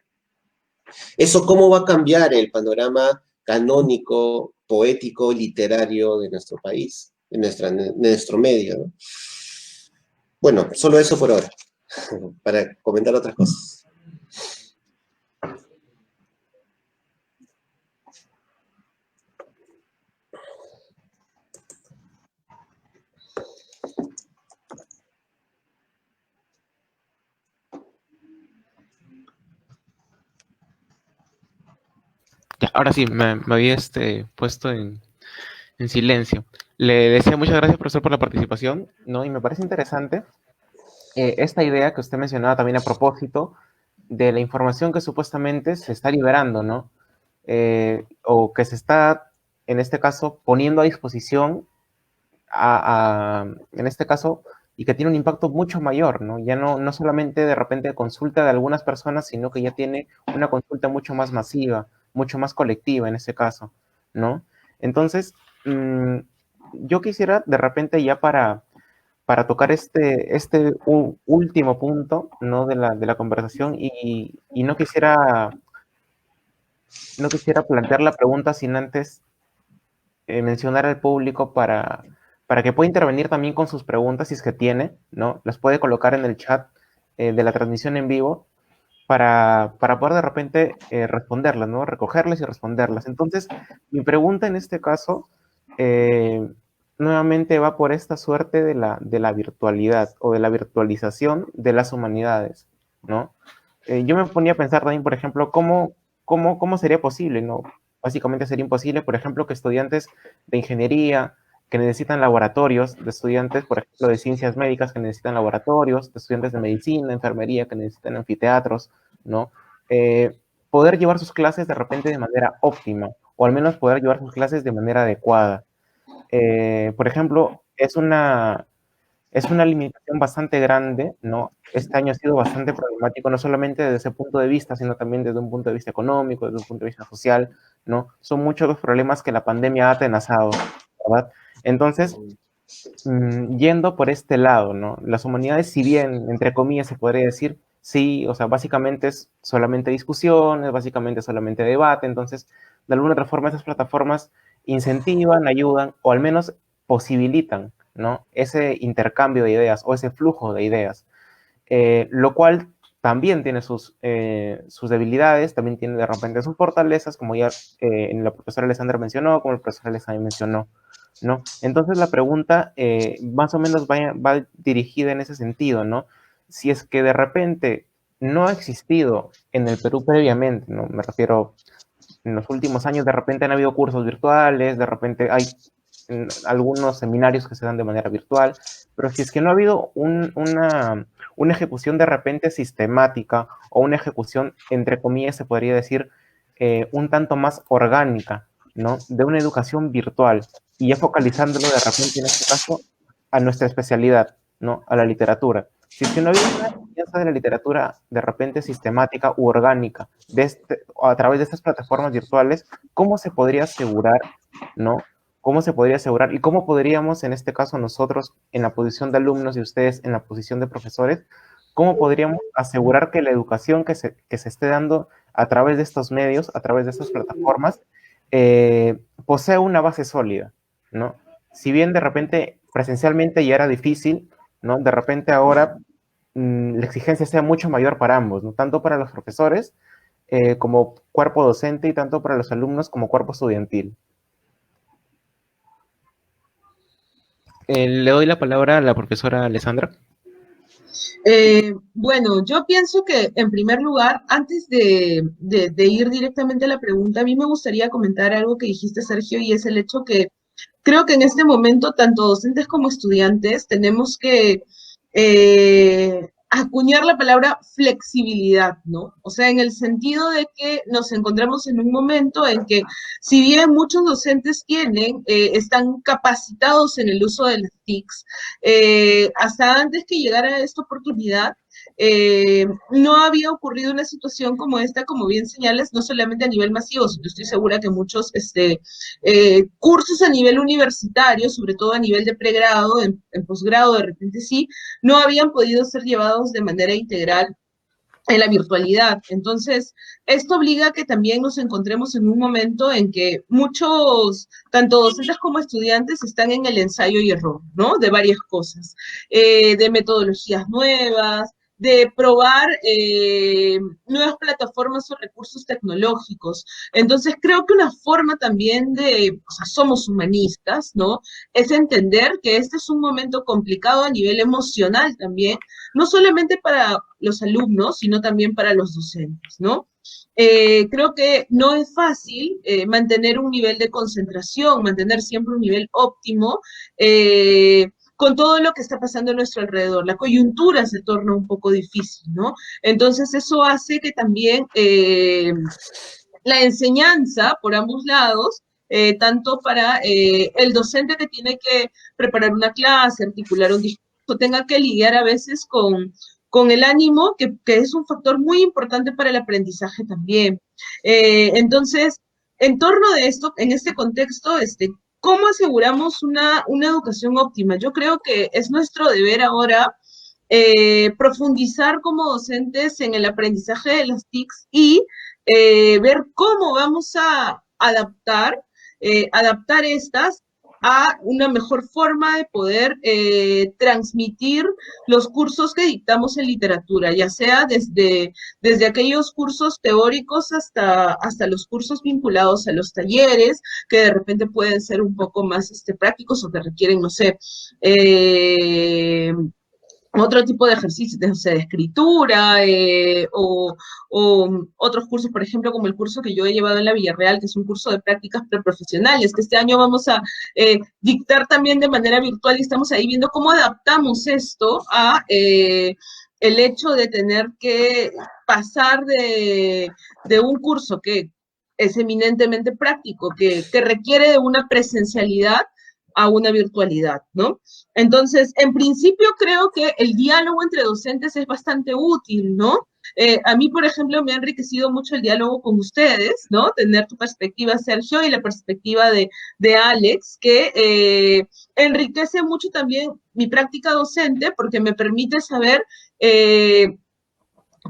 ¿Eso cómo va a cambiar el panorama canónico, poético, literario de nuestro país, de nuestro medio, ¿no? Bueno, solo eso por ahora, para comentar otras cosas. Ya, ahora sí, me había puesto en silencio. Le decía muchas gracias, profesor, por la participación, ¿no? Y me parece interesante esta idea que usted mencionaba también a propósito de la información que supuestamente se está liberando, ¿no? O que se está, en este caso, poniendo a disposición, en este caso, y que tiene un impacto mucho mayor, ¿no? Ya no solamente de repente consulta de algunas personas, sino que ya tiene una consulta mucho más masiva, mucho más colectiva en este caso, ¿no? Entonces, yo quisiera de repente ya para tocar este último punto, ¿no? de la conversación y no quisiera plantear la pregunta sin antes mencionar al público para que pueda intervenir también con sus preguntas si es que tiene, ¿no? Las puede colocar en el chat de la transmisión en vivo para poder de repente responderlas, ¿no? Recogerlas y responderlas. Entonces, mi pregunta en este caso eh, nuevamente va por esta suerte de la virtualidad o de la virtualización de las humanidades, ¿no? Yo me ponía a pensar también, por ejemplo, cómo sería posible, ¿no? Básicamente sería imposible, por ejemplo, que estudiantes de ingeniería que necesitan laboratorios, de estudiantes, por ejemplo, de ciencias médicas que necesitan laboratorios, de estudiantes de medicina, enfermería que necesitan anfiteatros, ¿no? Poder llevar sus clases de repente de manera óptima, o al menos poder llevar sus clases de manera adecuada. Por ejemplo, es una limitación bastante grande, ¿no? Este año ha sido bastante problemático, no solamente desde ese punto de vista, sino también desde un punto de vista económico, desde un punto de vista social, ¿no? Son muchos los problemas que la pandemia ha atenazado, ¿verdad? Entonces, yendo por este lado, ¿no? Las humanidades, si bien, entre comillas, se podría decir, sí, o sea, básicamente es solamente discusiones, básicamente solamente debate, entonces, de alguna otra forma, esas plataformas incentivan, ayudan, o al menos posibilitan, ¿no? Ese intercambio de ideas o ese flujo de ideas, lo cual también tiene sus debilidades, también tiene de repente sus fortalezas, como ya la profesora Alessandra mencionó, como el profesor Alessandra mencionó, ¿no? Entonces la pregunta más o menos va dirigida en ese sentido, ¿no? Si es que de repente no ha existido en el Perú previamente, ¿no? Me refiero, en los últimos años de repente han habido cursos virtuales, de repente hay algunos seminarios que se dan de manera virtual, pero si es que no ha habido una ejecución de repente sistemática o una ejecución, entre comillas, se podría decir, un tanto más orgánica, ¿no? De una educación virtual y ya focalizándolo de repente en este caso a nuestra especialidad, ¿no? A la literatura. Si es que no ha habido una enseñanza de la literatura de repente sistemática u orgánica a través de estas plataformas virtuales, ¿cómo se podría asegurar, ¿no? ¿Cómo se podría asegurar y cómo podríamos, en este caso nosotros, en la posición de alumnos y ustedes en la posición de profesores, cómo podríamos asegurar que la educación que se esté dando a través de estos medios, a través de estas plataformas, posee una base sólida, ¿no? Si bien de repente presencialmente ya era difícil, ¿no? De repente ahora la exigencia sea mucho mayor para ambos, ¿no? Tanto para los profesores como cuerpo docente y tanto para los alumnos como cuerpo estudiantil. Le doy la palabra a la profesora Alessandra. Bueno, yo pienso que en primer lugar, antes de ir directamente a la pregunta, a mí me gustaría comentar algo que dijiste, Sergio, y es el hecho que creo que en este momento, tanto docentes como estudiantes, tenemos que acuñar la palabra flexibilidad, ¿no? O sea, en el sentido de que nos encontramos en un momento en que, si bien muchos docentes están capacitados en el uso de las TICs, hasta antes que llegara esta oportunidad, no había ocurrido una situación como esta, como bien señales, no solamente a nivel masivo, sino estoy segura que muchos cursos a nivel universitario, sobre todo a nivel de pregrado, en posgrado, de repente sí, no habían podido ser llevados de manera integral en la virtualidad. Entonces, esto obliga a que también nos encontremos en un momento en que muchos, tanto docentes como estudiantes, están en el ensayo y error, ¿no? De varias cosas, de metodologías nuevas, de probar nuevas plataformas o recursos tecnológicos. Entonces, creo que una forma también de, o sea, somos humanistas, ¿no? Es entender que este es un momento complicado a nivel emocional también, no solamente para los alumnos, sino también para los docentes, ¿no? Creo que no es fácil mantener un nivel de concentración, mantener siempre un nivel óptimo con todo lo que está pasando a nuestro alrededor. La coyuntura se torna un poco difícil, ¿no? Entonces eso hace que también la enseñanza por ambos lados, tanto para el docente que tiene que preparar una clase, articular un discurso, tenga que lidiar a veces con el ánimo, que es un factor muy importante para el aprendizaje también. Entonces, en torno de esto, en este contexto, ¿cómo aseguramos una educación óptima? Yo creo que es nuestro deber ahora profundizar como docentes en el aprendizaje de las TICs y ver cómo vamos a adaptar estas a una mejor forma de poder transmitir los cursos que dictamos en literatura, ya sea desde aquellos cursos teóricos hasta los cursos vinculados a los talleres, que de repente pueden ser un poco más prácticos o que requieren, no sé, otro tipo de ejercicios, o sea, de escritura, o otros cursos, por ejemplo, como el curso que yo he llevado en la Villarreal, que es un curso de prácticas preprofesionales, que este año vamos a dictar también de manera virtual y estamos ahí viendo cómo adaptamos esto a el hecho de tener que pasar de un curso que es eminentemente práctico, que requiere de una presencialidad a una virtualidad, ¿no? Entonces, en principio creo que el diálogo entre docentes es bastante útil, ¿no? A mí, por ejemplo, me ha enriquecido mucho el diálogo con ustedes, ¿no? Tener tu perspectiva, Sergio, y la perspectiva de Alex, que enriquece mucho también mi práctica docente porque me permite saber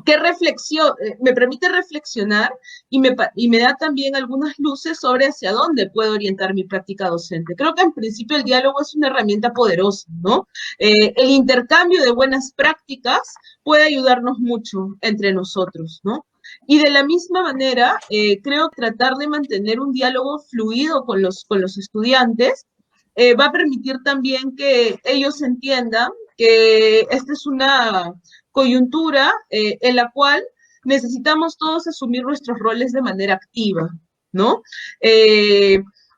qué reflexión, me permite reflexionar y me da también algunas luces sobre hacia dónde puedo orientar mi práctica docente. Creo que en principio el diálogo es una herramienta poderosa, ¿no? El intercambio de buenas prácticas puede ayudarnos mucho entre nosotros, ¿no? Y de la misma manera, creo que tratar de mantener un diálogo fluido con los estudiantes va a permitir también que ellos entiendan que esta es una coyuntura en la cual necesitamos todos asumir nuestros roles de manera activa, ¿no?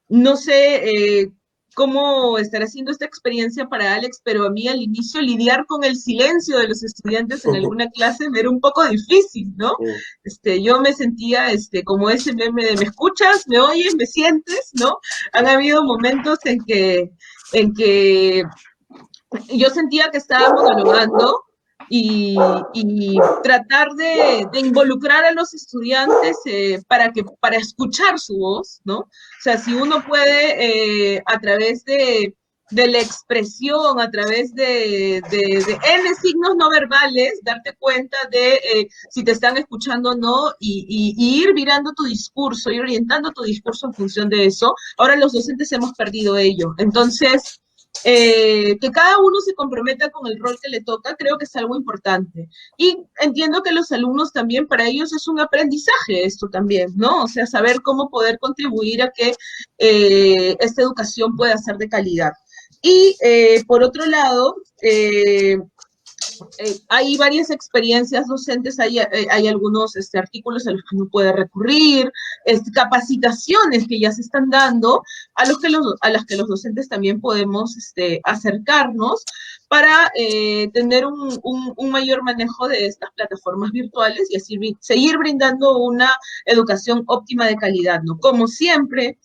No sé cómo estará siendo esta experiencia para Alex, pero a mí al inicio lidiar con el silencio de los estudiantes en alguna clase me era un poco difícil, ¿no? Yo me sentía como ese meme de me escuchas, me oyes, me sientes, ¿no? Han habido momentos en que yo sentía que estaba monologando y tratar de involucrar a los estudiantes para escuchar su voz, ¿no? O sea, si uno puede a través de la expresión, a través de N signos no verbales, darte cuenta de si te están escuchando o no y ir mirando tu discurso, ir orientando tu discurso en función de eso. Ahora los docentes hemos perdido ello. Entonces, que cada uno se comprometa con el rol que le toca, creo que es algo importante. Y entiendo que los alumnos también, para ellos es un aprendizaje esto también, ¿no? O sea, saber cómo poder contribuir a que esta educación pueda ser de calidad. Y por otro lado, hay varias experiencias docentes, hay algunos artículos a los que uno puede recurrir, capacitaciones que ya se están dando, a las que los docentes también podemos acercarnos para tener un mayor manejo de estas plataformas virtuales y así seguir brindando una educación óptima de calidad, ¿no? Como siempre,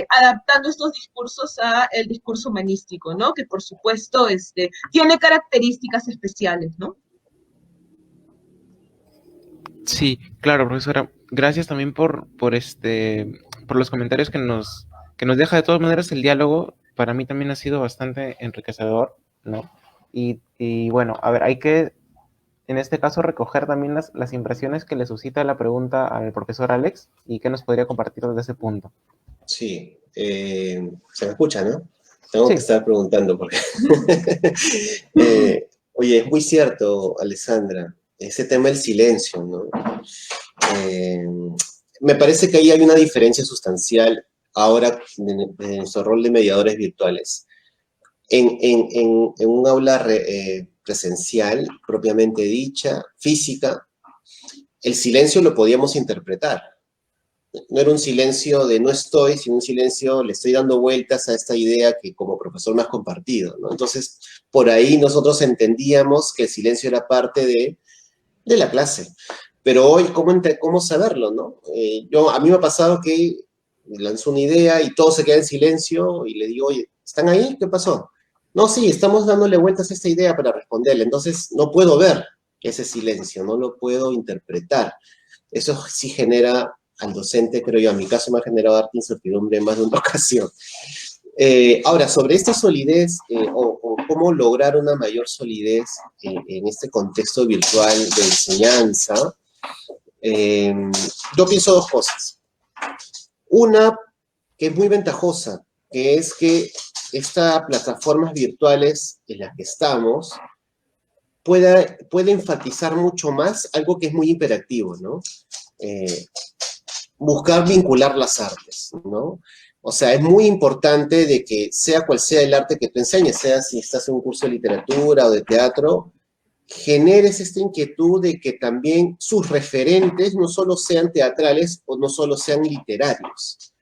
adaptando estos discursos a el discurso humanístico, ¿no? Que por supuesto tiene características especiales, ¿no? Sí, claro, profesora. Gracias también por los comentarios que nos deja. De todas maneras, el diálogo para mí también ha sido bastante enriquecedor, ¿no? Y bueno, a ver, hay que en este caso, recoger también las impresiones que le suscita la pregunta al profesor Alex y qué nos podría compartir desde ese punto. Sí, se me escucha, ¿no? Tengo que Sí, estar preguntando porque... oye, es muy cierto, Alessandra, ese tema del silencio, ¿no? Eh, Me parece que ahí hay una diferencia sustancial ahora en nuestro rol de mediadores virtuales. En un aula presencial, propiamente dicha, física, el silencio lo podíamos interpretar. No era un silencio de no estoy, sino un silencio, le estoy dando vueltas a esta idea que como profesor me has compartido, ¿no? Entonces, por ahí nosotros entendíamos que el silencio era parte de la clase. Pero hoy, ¿cómo saberlo, no? A mí me ha pasado que lanzo una idea y todo se queda en silencio y le digo, oye, ¿están ahí? ¿Qué pasó? No, sí, estamos dándole vueltas a esta idea para responderle. Entonces, no puedo ver ese silencio, no lo puedo interpretar. Eso sí genera al docente, creo yo, a mi caso me ha generado harta incertidumbre en más de una ocasión. Ahora, sobre esta solidez o cómo lograr una mayor solidez en este contexto virtual de enseñanza, yo pienso dos cosas. Una, que es muy ventajosa, que es que estas plataformas virtuales en las que estamos puede enfatizar mucho más algo que es muy imperativo, ¿no? Buscar vincular las artes, ¿no? O sea, es muy importante de que sea cual sea el arte que tú enseñes, sea si estás en un curso de literatura o de teatro, generes esta inquietud de que también sus referentes no solo sean teatrales o no solo sean literarios.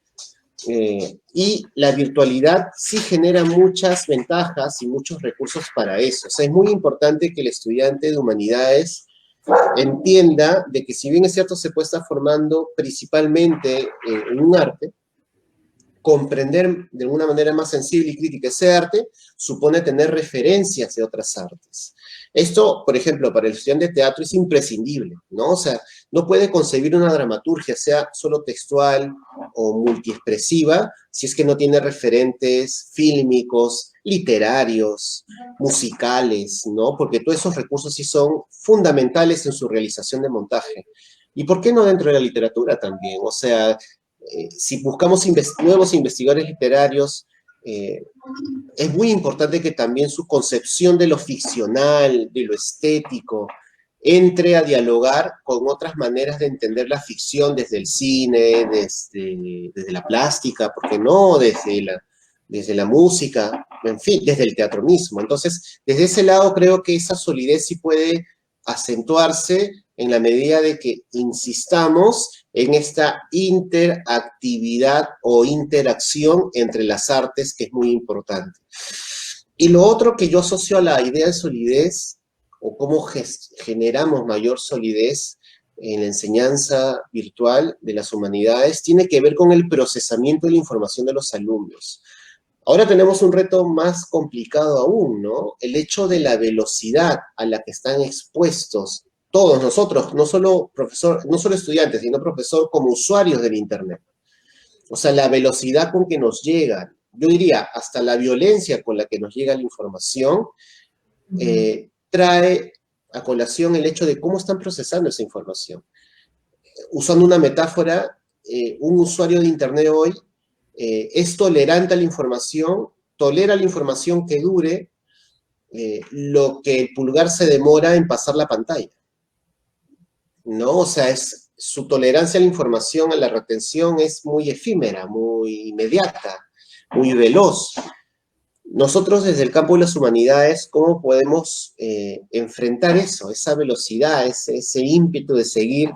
Y la virtualidad sí genera muchas ventajas y muchos recursos para eso. O sea, es muy importante que el estudiante de humanidades entienda de que si bien es cierto se puede estar formando principalmente en un arte, comprender de alguna manera más sensible y crítica ese arte supone tener referencias de otras artes. Esto, por ejemplo, para el estudiante de teatro es imprescindible, ¿no? O sea, no puede concebir una dramaturgia, sea solo textual o multiexpresiva, si es que no tiene referentes fílmicos, literarios, musicales, ¿no? Porque todos esos recursos sí son fundamentales en su realización de montaje. ¿Y por qué no dentro de la literatura también? O sea, si buscamos nuevos investigadores literarios, es muy importante que también su concepción de lo ficcional, de lo estético, entre a dialogar con otras maneras de entender la ficción desde el cine, desde la plástica, ¿por qué no? Desde la música, en fin, desde el teatro mismo. Entonces, desde ese lado creo que esa solidez sí puede acentuarse en la medida de que insistamos en esta interactividad o interacción entre las artes, que es muy importante. Y lo otro que yo asocio a la idea de solidez, o cómo generamos mayor solidez en la enseñanza virtual de las humanidades, tiene que ver con el procesamiento de la información de los alumnos. Ahora tenemos un reto más complicado aún, ¿no? El hecho de la velocidad a la que están expuestos todos nosotros, no solo profesor, no solo estudiantes, sino profesor como usuarios del Internet. O sea, la velocidad con que nos llega, yo diría, hasta la violencia con la que nos llega la información, trae a colación el hecho de cómo están procesando esa información. Usando una metáfora, un usuario de Internet hoy es tolerante a la información, tolera la información que dure lo que el pulgar se demora en pasar la pantalla, ¿no? O sea, su tolerancia a la información, a la retención es muy efímera, muy inmediata, muy veloz. Nosotros desde el campo de las humanidades, ¿cómo podemos enfrentar eso, esa velocidad, ese ímpetu de seguir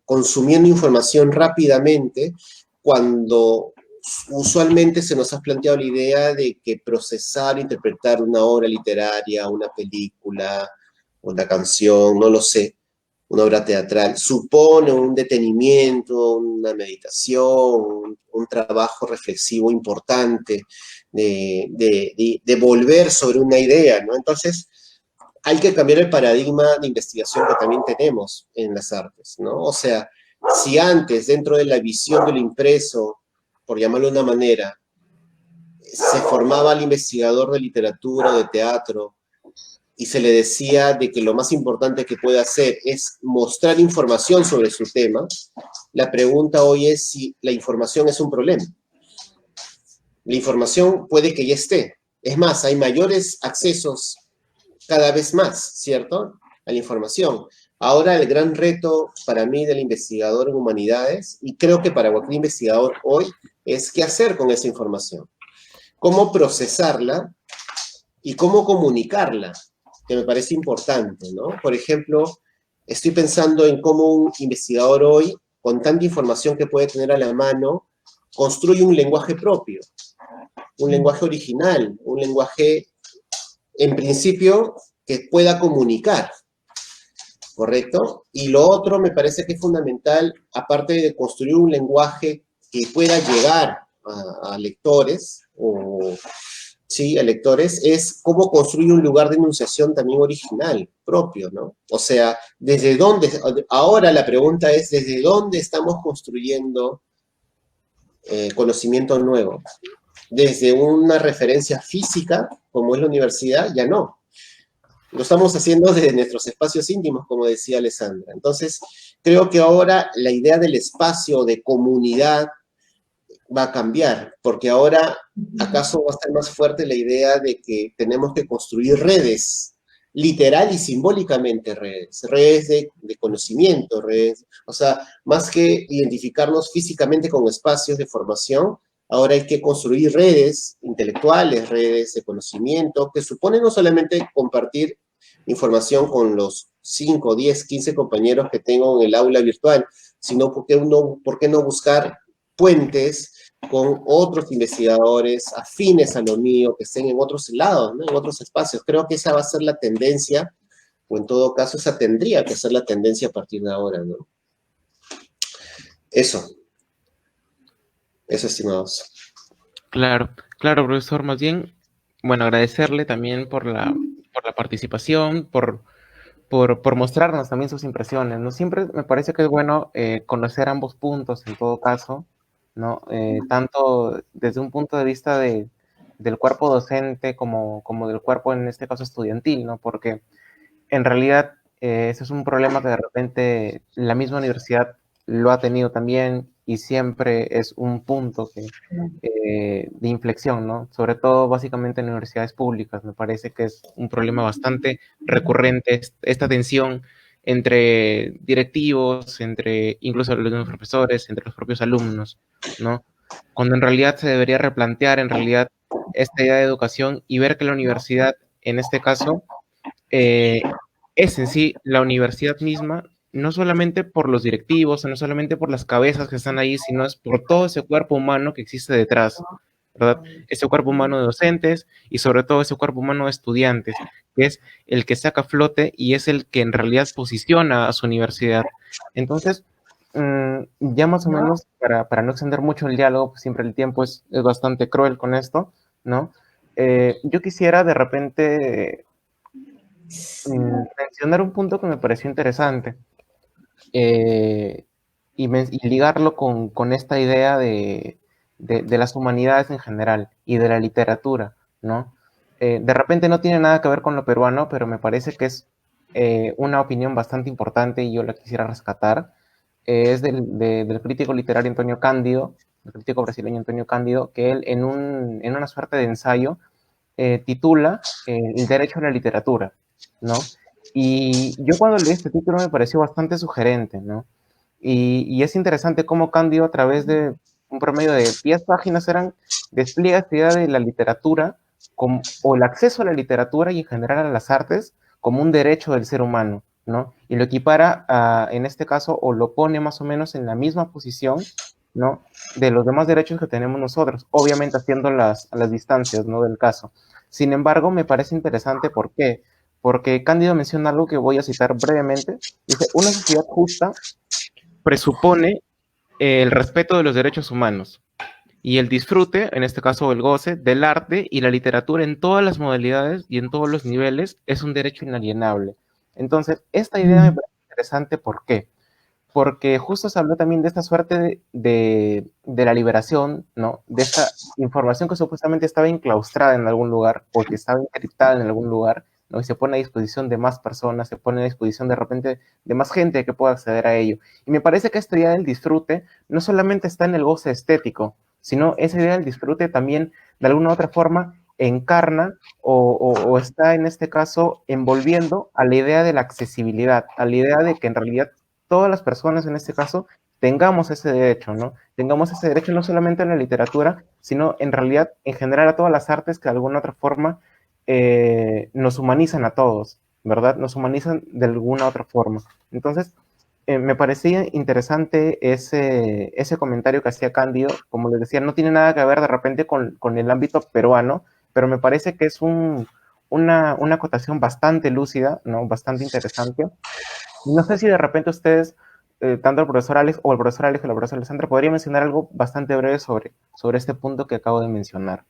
consumiendo información rápidamente cuando usualmente se nos ha planteado la idea de que procesar, interpretar una obra literaria, una película, una canción, no lo sé, una obra teatral, supone un detenimiento, una meditación, un trabajo reflexivo importante de volver sobre una idea, ¿no? Entonces, hay que cambiar el paradigma de investigación que también tenemos en las artes, ¿no? O sea, si antes, dentro de la visión del impreso, por llamarlo de una manera, se formaba el investigador de literatura o de teatro y se le decía de que lo más importante que puede hacer es mostrar información sobre su tema, la pregunta hoy es si la información es un problema. La información puede que ya esté. Es más, hay mayores accesos cada vez más, ¿cierto?, a la información. Ahora el gran reto para mí del investigador en humanidades, y creo que para cualquier investigador hoy, es qué hacer con esa información. Cómo procesarla y cómo comunicarla, que me parece importante, ¿no? Por ejemplo, estoy pensando en cómo un investigador hoy, con tanta información que puede tener a la mano, construye un lenguaje propio, un lenguaje original, un lenguaje, en principio, que pueda comunicar, ¿correcto? Y lo otro me parece que es fundamental, aparte de construir un lenguaje que pueda llegar a lectores, sí, a lectores, es cómo construir un lugar de enunciación también original, propio, ¿no? O sea, ¿desde dónde? Ahora la pregunta es, ¿desde dónde estamos construyendo conocimiento nuevo? Desde una referencia física, como es la universidad, ya no. Lo estamos haciendo desde nuestros espacios íntimos, como decía Alessandra. Entonces, creo que ahora la idea del espacio de comunidad va a cambiar, porque ahora acaso va a estar más fuerte la idea de que tenemos que construir redes, literal y simbólicamente redes de conocimiento, redes, o sea, más que identificarnos físicamente con espacios de formación, ahora hay que construir redes intelectuales, redes de conocimiento, que supone no solamente compartir información con los 5, 10, 15 compañeros que tengo en el aula virtual, sino por qué no buscar puentes con otros investigadores afines a lo mío, que estén en otros lados, ¿no?, en otros espacios. Creo que esa va a ser la tendencia, o en todo caso esa tendría que ser la tendencia a partir de ahora, ¿no? Eso, estimados. Claro, claro, profesor, más bien, bueno, agradecerle también por la participación, por mostrarnos también sus impresiones, ¿no? Siempre me parece que es bueno conocer ambos puntos, en todo caso, ¿no? Tanto desde un punto de vista del cuerpo docente como del cuerpo, en este caso, estudiantil, ¿no? Porque en realidad ese es un problema que de repente la misma universidad lo ha tenido también y siempre es un punto de inflexión, ¿no? Sobre todo básicamente en universidades públicas. Me parece que es un problema bastante recurrente esta tensión entre directivos, entre incluso los mismos profesores, entre los propios alumnos, ¿no? Cuando en realidad se debería replantear en realidad esta idea de educación y ver que la universidad, en este caso, es en sí la universidad misma, no solamente por los directivos, no solamente por las cabezas que están ahí, sino es por todo ese cuerpo humano que existe detrás, ¿verdad? Ese cuerpo humano de docentes y sobre todo ese cuerpo humano de estudiantes, que es el que saca a flote y es el que en realidad posiciona a su universidad. Entonces, ya más o menos, para no extender mucho el diálogo, pues siempre el tiempo es bastante cruel con esto, ¿no? Yo quisiera de repente mencionar un punto que me pareció interesante y ligarlo con esta idea de las humanidades en general y de la literatura, ¿no? De repente no tiene nada que ver con lo peruano, pero me parece que es una opinión bastante importante y yo la quisiera rescatar. Es del crítico literario Antonio Cándido, el crítico brasileño Antonio Cándido, que él en una suerte de ensayo titula El derecho a la literatura, ¿no? Y yo cuando leí este título me pareció bastante sugerente, ¿no? Y es interesante cómo Cándido, a través de un promedio de 10 páginas, despliega esta idea de la literatura o el acceso a la literatura y en general a las artes como un derecho del ser humano, ¿no? Y lo equipara, en este caso, o lo pone más o menos en la misma posición, ¿no?, de los demás derechos que tenemos nosotros, obviamente haciendo a las distancias, ¿no?, del caso. Sin embargo, me parece interesante, ¿por qué? Porque Cándido menciona algo que voy a citar brevemente. Dice, una sociedad justa presupone el respeto de los derechos humanos y el disfrute, en este caso el goce, del arte y la literatura en todas las modalidades y en todos los niveles es un derecho inalienable. Entonces, esta idea me parece interesante, ¿por qué? Porque justo se habló también de esta suerte de la liberación, ¿no? De esta información que supuestamente estaba enclaustrada en algún lugar o que estaba encriptada en algún lugar ¿no? Y se pone a disposición de más personas, se pone a disposición de repente de más gente que pueda acceder a ello. Y me parece que esta idea del disfrute no solamente está en el goce estético, sino esa idea del disfrute también, de alguna u otra forma, encarna o está en este caso envolviendo a la idea de la accesibilidad, a la idea de que en realidad todas las personas en este caso tengamos ese derecho, ¿no? Tengamos ese derecho no solamente en la literatura, sino en realidad en general a todas las artes que de alguna otra forma nos humanizan a todos, ¿verdad? Nos humanizan de alguna otra forma. Entonces, me parecía interesante ese comentario que hacía Cándido. Como les decía, no tiene nada que ver de repente con el ámbito peruano, pero me parece que es una acotación bastante lúcida, ¿no? Bastante interesante. Y no sé si de repente ustedes, tanto el profesor Alex o el profesor Alex o la profesora Alessandra, podría mencionar algo bastante breve sobre este punto que acabo de mencionar.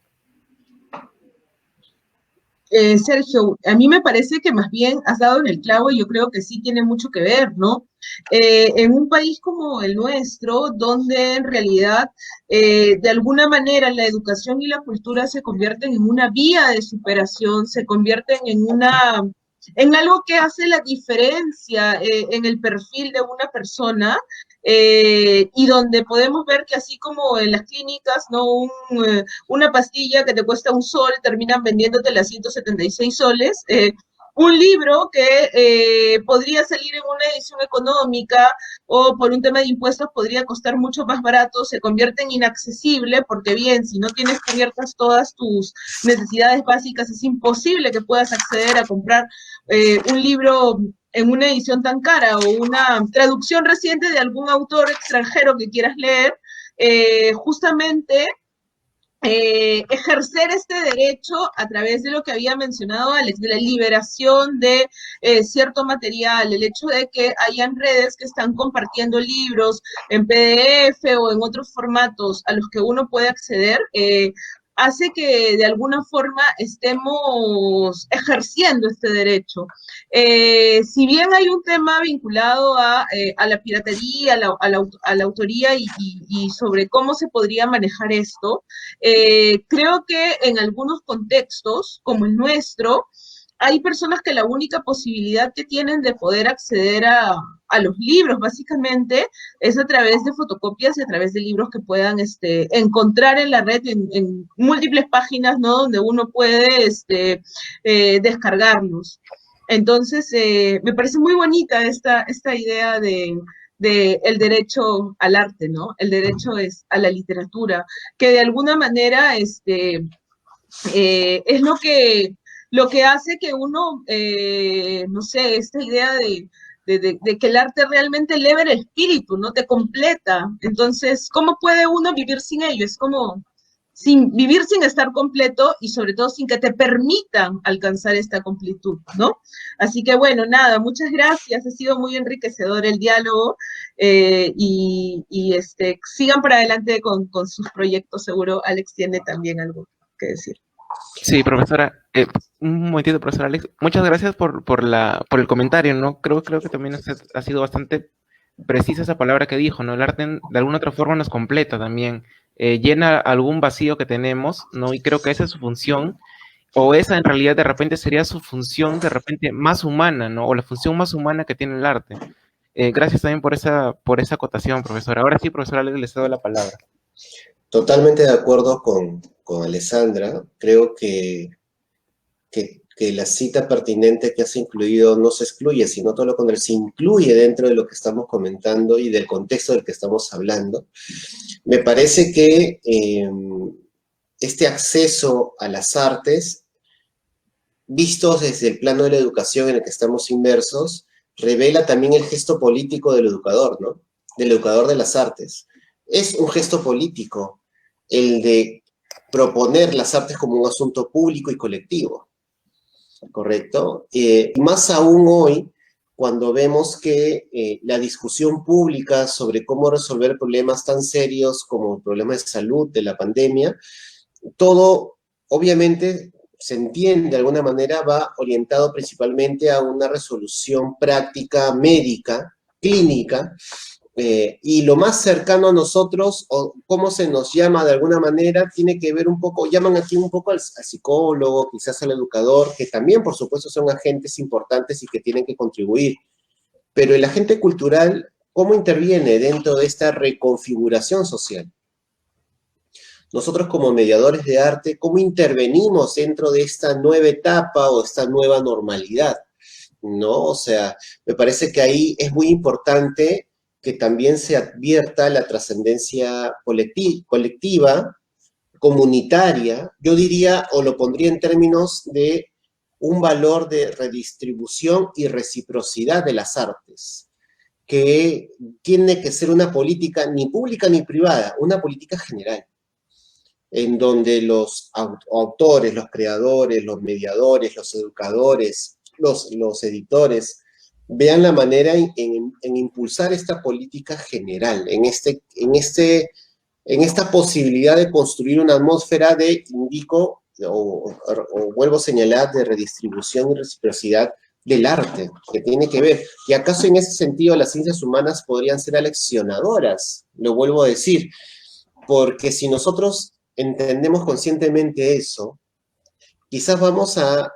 Sergio, a mí me parece que más bien has dado en el clavo y yo creo que sí tiene mucho que ver, ¿no? En un país como el nuestro, donde en realidad de alguna manera la educación y la cultura se convierten en una vía de superación, se convierten en algo que hace la diferencia en el perfil de una persona, y donde podemos ver que así como en las clínicas, ¿no? Una pastilla que te cuesta un sol, terminan vendiéndote a 176 soles. Un libro que podría salir en una edición económica o por un tema de impuestos podría costar mucho más barato, se convierte en inaccesible porque bien, si no tienes cubiertas todas tus necesidades básicas, es imposible que puedas acceder a comprar un libro en una edición tan cara o una traducción reciente de algún autor extranjero que quieras leer, justamente ejercer este derecho a través de lo que había mencionado Alex, de la liberación de cierto material, el hecho de que hayan redes que están compartiendo libros en PDF o en otros formatos a los que uno puede acceder, hace que de alguna forma estemos ejerciendo este derecho. Si bien hay un tema vinculado a la piratería, a la autoría y sobre cómo se podría manejar esto, creo que en algunos contextos, como el nuestro, hay personas que la única posibilidad que tienen de poder acceder a los libros, básicamente, es a través de fotocopias y a través de libros que puedan encontrar en la red, en múltiples páginas, ¿no? Donde uno puede descargarlos. Entonces, me parece muy bonita esta idea de el derecho al arte, ¿no? El derecho a la literatura, que de alguna manera es lo que hace que uno, no sé, esta idea de que el arte realmente eleva el espíritu, ¿no? Te completa. Entonces, ¿cómo puede uno vivir sin ello? Es como vivir sin estar completo y sobre todo sin que te permitan alcanzar esta completud, ¿no? Así que bueno, nada, muchas gracias, ha sido muy enriquecedor el diálogo, sigan para adelante con sus proyectos, seguro Alex tiene también algo que decir. Sí, profesora, un momentito, profesora Alex, muchas gracias por el comentario, ¿no? Creo que también ha sido bastante precisa esa palabra que dijo, ¿no? El arte de alguna otra forma nos completa también, llena algún vacío que tenemos, ¿no? Y creo que esa es su función, o esa en realidad de repente sería su función de repente más humana, ¿no? O la función más humana que tiene el arte. Gracias también por esa acotación, profesora. Ahora sí, profesora Alex, le cedo la palabra. Totalmente de acuerdo con Alessandra. Creo que la cita pertinente que has incluido no se excluye, sino todo lo contrario, se incluye dentro de lo que estamos comentando y del contexto del que estamos hablando. Me parece que este acceso a las artes, vistos desde el plano de la educación en el que estamos inmersos, revela también el gesto político del educador, ¿no? Del educador de las artes. Es un gesto político el de proponer las artes como un asunto público y colectivo, ¿correcto? Más aún hoy, cuando vemos que la discusión pública sobre cómo resolver problemas tan serios como el problema de salud de la pandemia, todo, obviamente, se entiende de alguna manera, va orientado principalmente a una resolución práctica, médica, clínica, y lo más cercano a nosotros, o cómo se nos llama de alguna manera, tiene que ver un poco, llaman aquí un poco al psicólogo, quizás al educador, que también, por supuesto, son agentes importantes y que tienen que contribuir. Pero el agente cultural, ¿cómo interviene dentro de esta reconfiguración social? Nosotros como mediadores de arte, ¿cómo intervenimos dentro de esta nueva etapa o esta nueva normalidad? ¿No? O sea, me parece que ahí es muy importante que también se advierta la trascendencia colectiva, comunitaria, yo diría, o lo pondría en términos de un valor de redistribución y reciprocidad de las artes, que tiene que ser una política ni pública ni privada, una política general, en donde los autores, los creadores, los mediadores, los educadores, los editores, vean la manera en impulsar esta política general, en esta posibilidad de construir una atmósfera de, indico, o vuelvo a señalar, de redistribución y reciprocidad del arte, que tiene que ver. ¿Y acaso en ese sentido las ciencias humanas podrían ser aleccionadoras? Lo vuelvo a decir, porque si nosotros entendemos conscientemente eso, quizás vamos a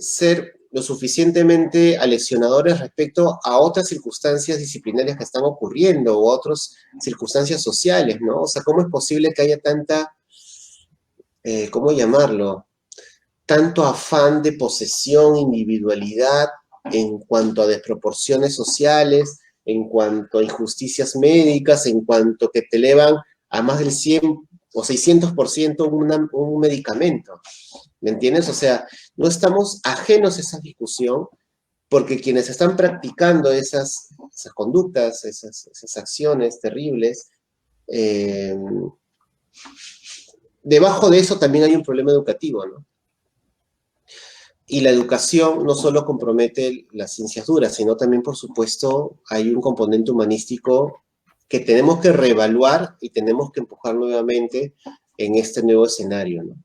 ser lo suficientemente aleccionadores respecto a otras circunstancias disciplinarias que están ocurriendo o otras circunstancias sociales, ¿no? O sea, ¿cómo es posible que haya tanta, ¿cómo llamarlo? Tanto afán de posesión, individualidad en cuanto a desproporciones sociales, en cuanto a injusticias médicas, en cuanto que te elevan a más del 100 o 600% un medicamento. ¿Me entiendes? O sea, no estamos ajenos a esa discusión porque quienes están practicando esas conductas, esas acciones terribles, debajo de eso también hay un problema educativo, ¿no? Y la educación no solo compromete las ciencias duras, sino también, por supuesto, hay un componente humanístico que tenemos que reevaluar y tenemos que empujar nuevamente en este nuevo escenario, ¿no?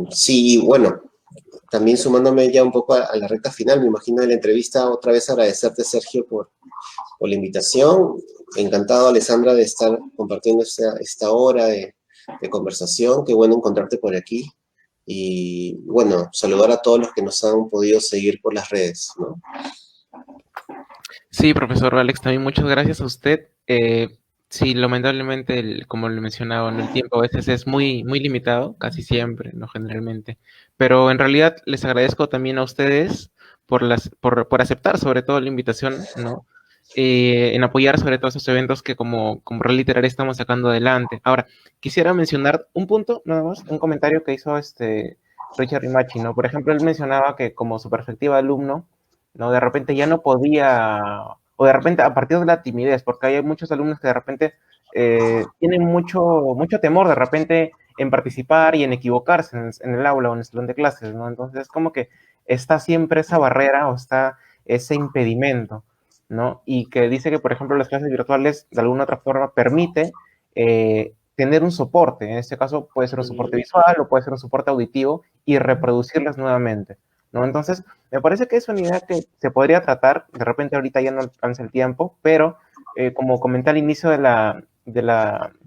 Sí, bueno, también sumándome ya un poco a la recta final, me imagino de la entrevista, otra vez agradecerte, Sergio, por la invitación. Encantado, Alessandra, de estar compartiendo esta hora de conversación. Qué bueno encontrarte por aquí. Y bueno, saludar a todos los que nos han podido seguir por las redes, ¿no? Sí, profesor Alex, también muchas gracias a usted. Sí, lamentablemente, como le mencionaba, ¿no? El tiempo a veces es muy, muy limitado, casi siempre, no generalmente. Pero en realidad les agradezco también a ustedes por aceptar sobre todo la invitación, ¿no? En apoyar sobre todo esos eventos que como Red Literaria estamos sacando adelante. Ahora, quisiera mencionar un punto, nada más, un comentario que hizo Richard Rimachi, ¿no? Por ejemplo, él mencionaba que como su perspectiva de alumno, ¿no? De repente ya no podía, o de repente a partir de la timidez, porque hay muchos alumnos que de repente tienen mucho temor de repente en participar y en equivocarse en el aula o en el salón de clases, ¿no? Entonces es como que está siempre esa barrera o está ese impedimento, ¿no? Y que dice que, por ejemplo, las clases virtuales de alguna otra forma permite tener un soporte, en este caso puede ser un soporte visual o puede ser un soporte auditivo y reproducirlas nuevamente, ¿no? Entonces, me parece que es una idea que se podría tratar, de repente ahorita ya no alcanza el tiempo, pero como comenté al inicio de la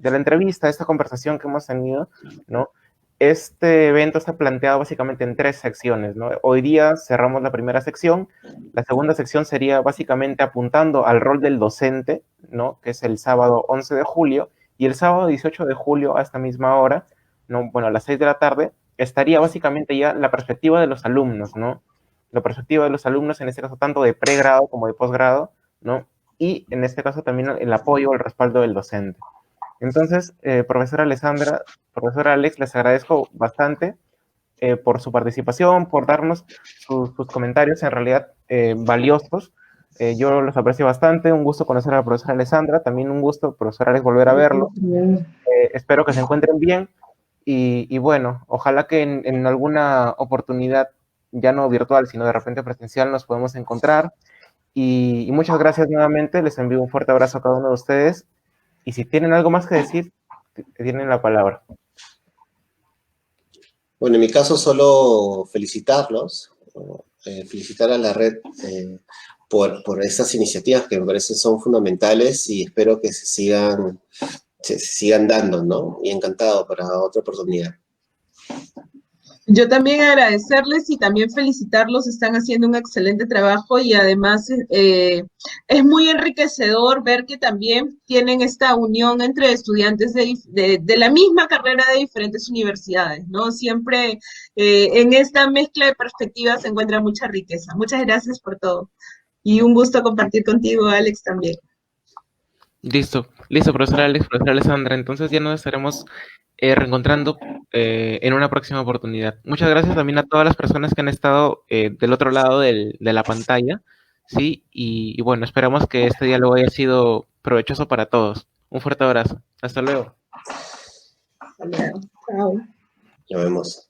entrevista, esta conversación que hemos tenido, ¿no? Este evento está planteado básicamente en 3 secciones, ¿no? Hoy día cerramos la primera sección, la segunda sección sería básicamente apuntando al rol del docente, ¿no? Que es el sábado 11 de julio, y el sábado 18 de julio a esta misma hora, ¿no? Bueno, a las 6 de la tarde, estaría básicamente ya la perspectiva de los alumnos, ¿no? La perspectiva de los alumnos, en este caso tanto de pregrado como de posgrado, ¿no? Y en este caso también el apoyo o el respaldo del docente. Entonces, profesora Alessandra, profesora Alex, les agradezco bastante por su participación, por darnos sus comentarios en realidad valiosos. Yo los aprecio bastante, un gusto conocer a la profesora Alessandra, también un gusto, profesora Alex, volver a verlo. Espero que se encuentren bien y bueno, ojalá que en alguna oportunidad, ya no virtual, sino de repente presencial, nos podemos encontrar. Y muchas gracias nuevamente, les envío un fuerte abrazo a cada uno de ustedes. Y si tienen algo más que decir, tienen la palabra. Bueno, en mi caso solo felicitarlos felicitar a la red por estas iniciativas que me parecen son fundamentales y espero que se sigan dando, ¿no? Y encantado para otra oportunidad. Yo también agradecerles y también felicitarlos, están haciendo un excelente trabajo y además es muy enriquecedor ver que también tienen esta unión entre estudiantes de la misma carrera de diferentes universidades, ¿no? Siempre en esta mezcla de perspectivas se encuentra mucha riqueza. Muchas gracias por todo y un gusto compartir contigo, Alex, también. Listo, listo, profesor Alex, profesor Alessandra. Entonces ya nos estaremos reencontrando en una próxima oportunidad. Muchas gracias también a todas las personas que han estado del otro lado de la pantalla, ¿sí? Y bueno, esperamos que este diálogo haya sido provechoso para todos. Un fuerte abrazo. Hasta luego. Hasta luego. Chao. Nos vemos.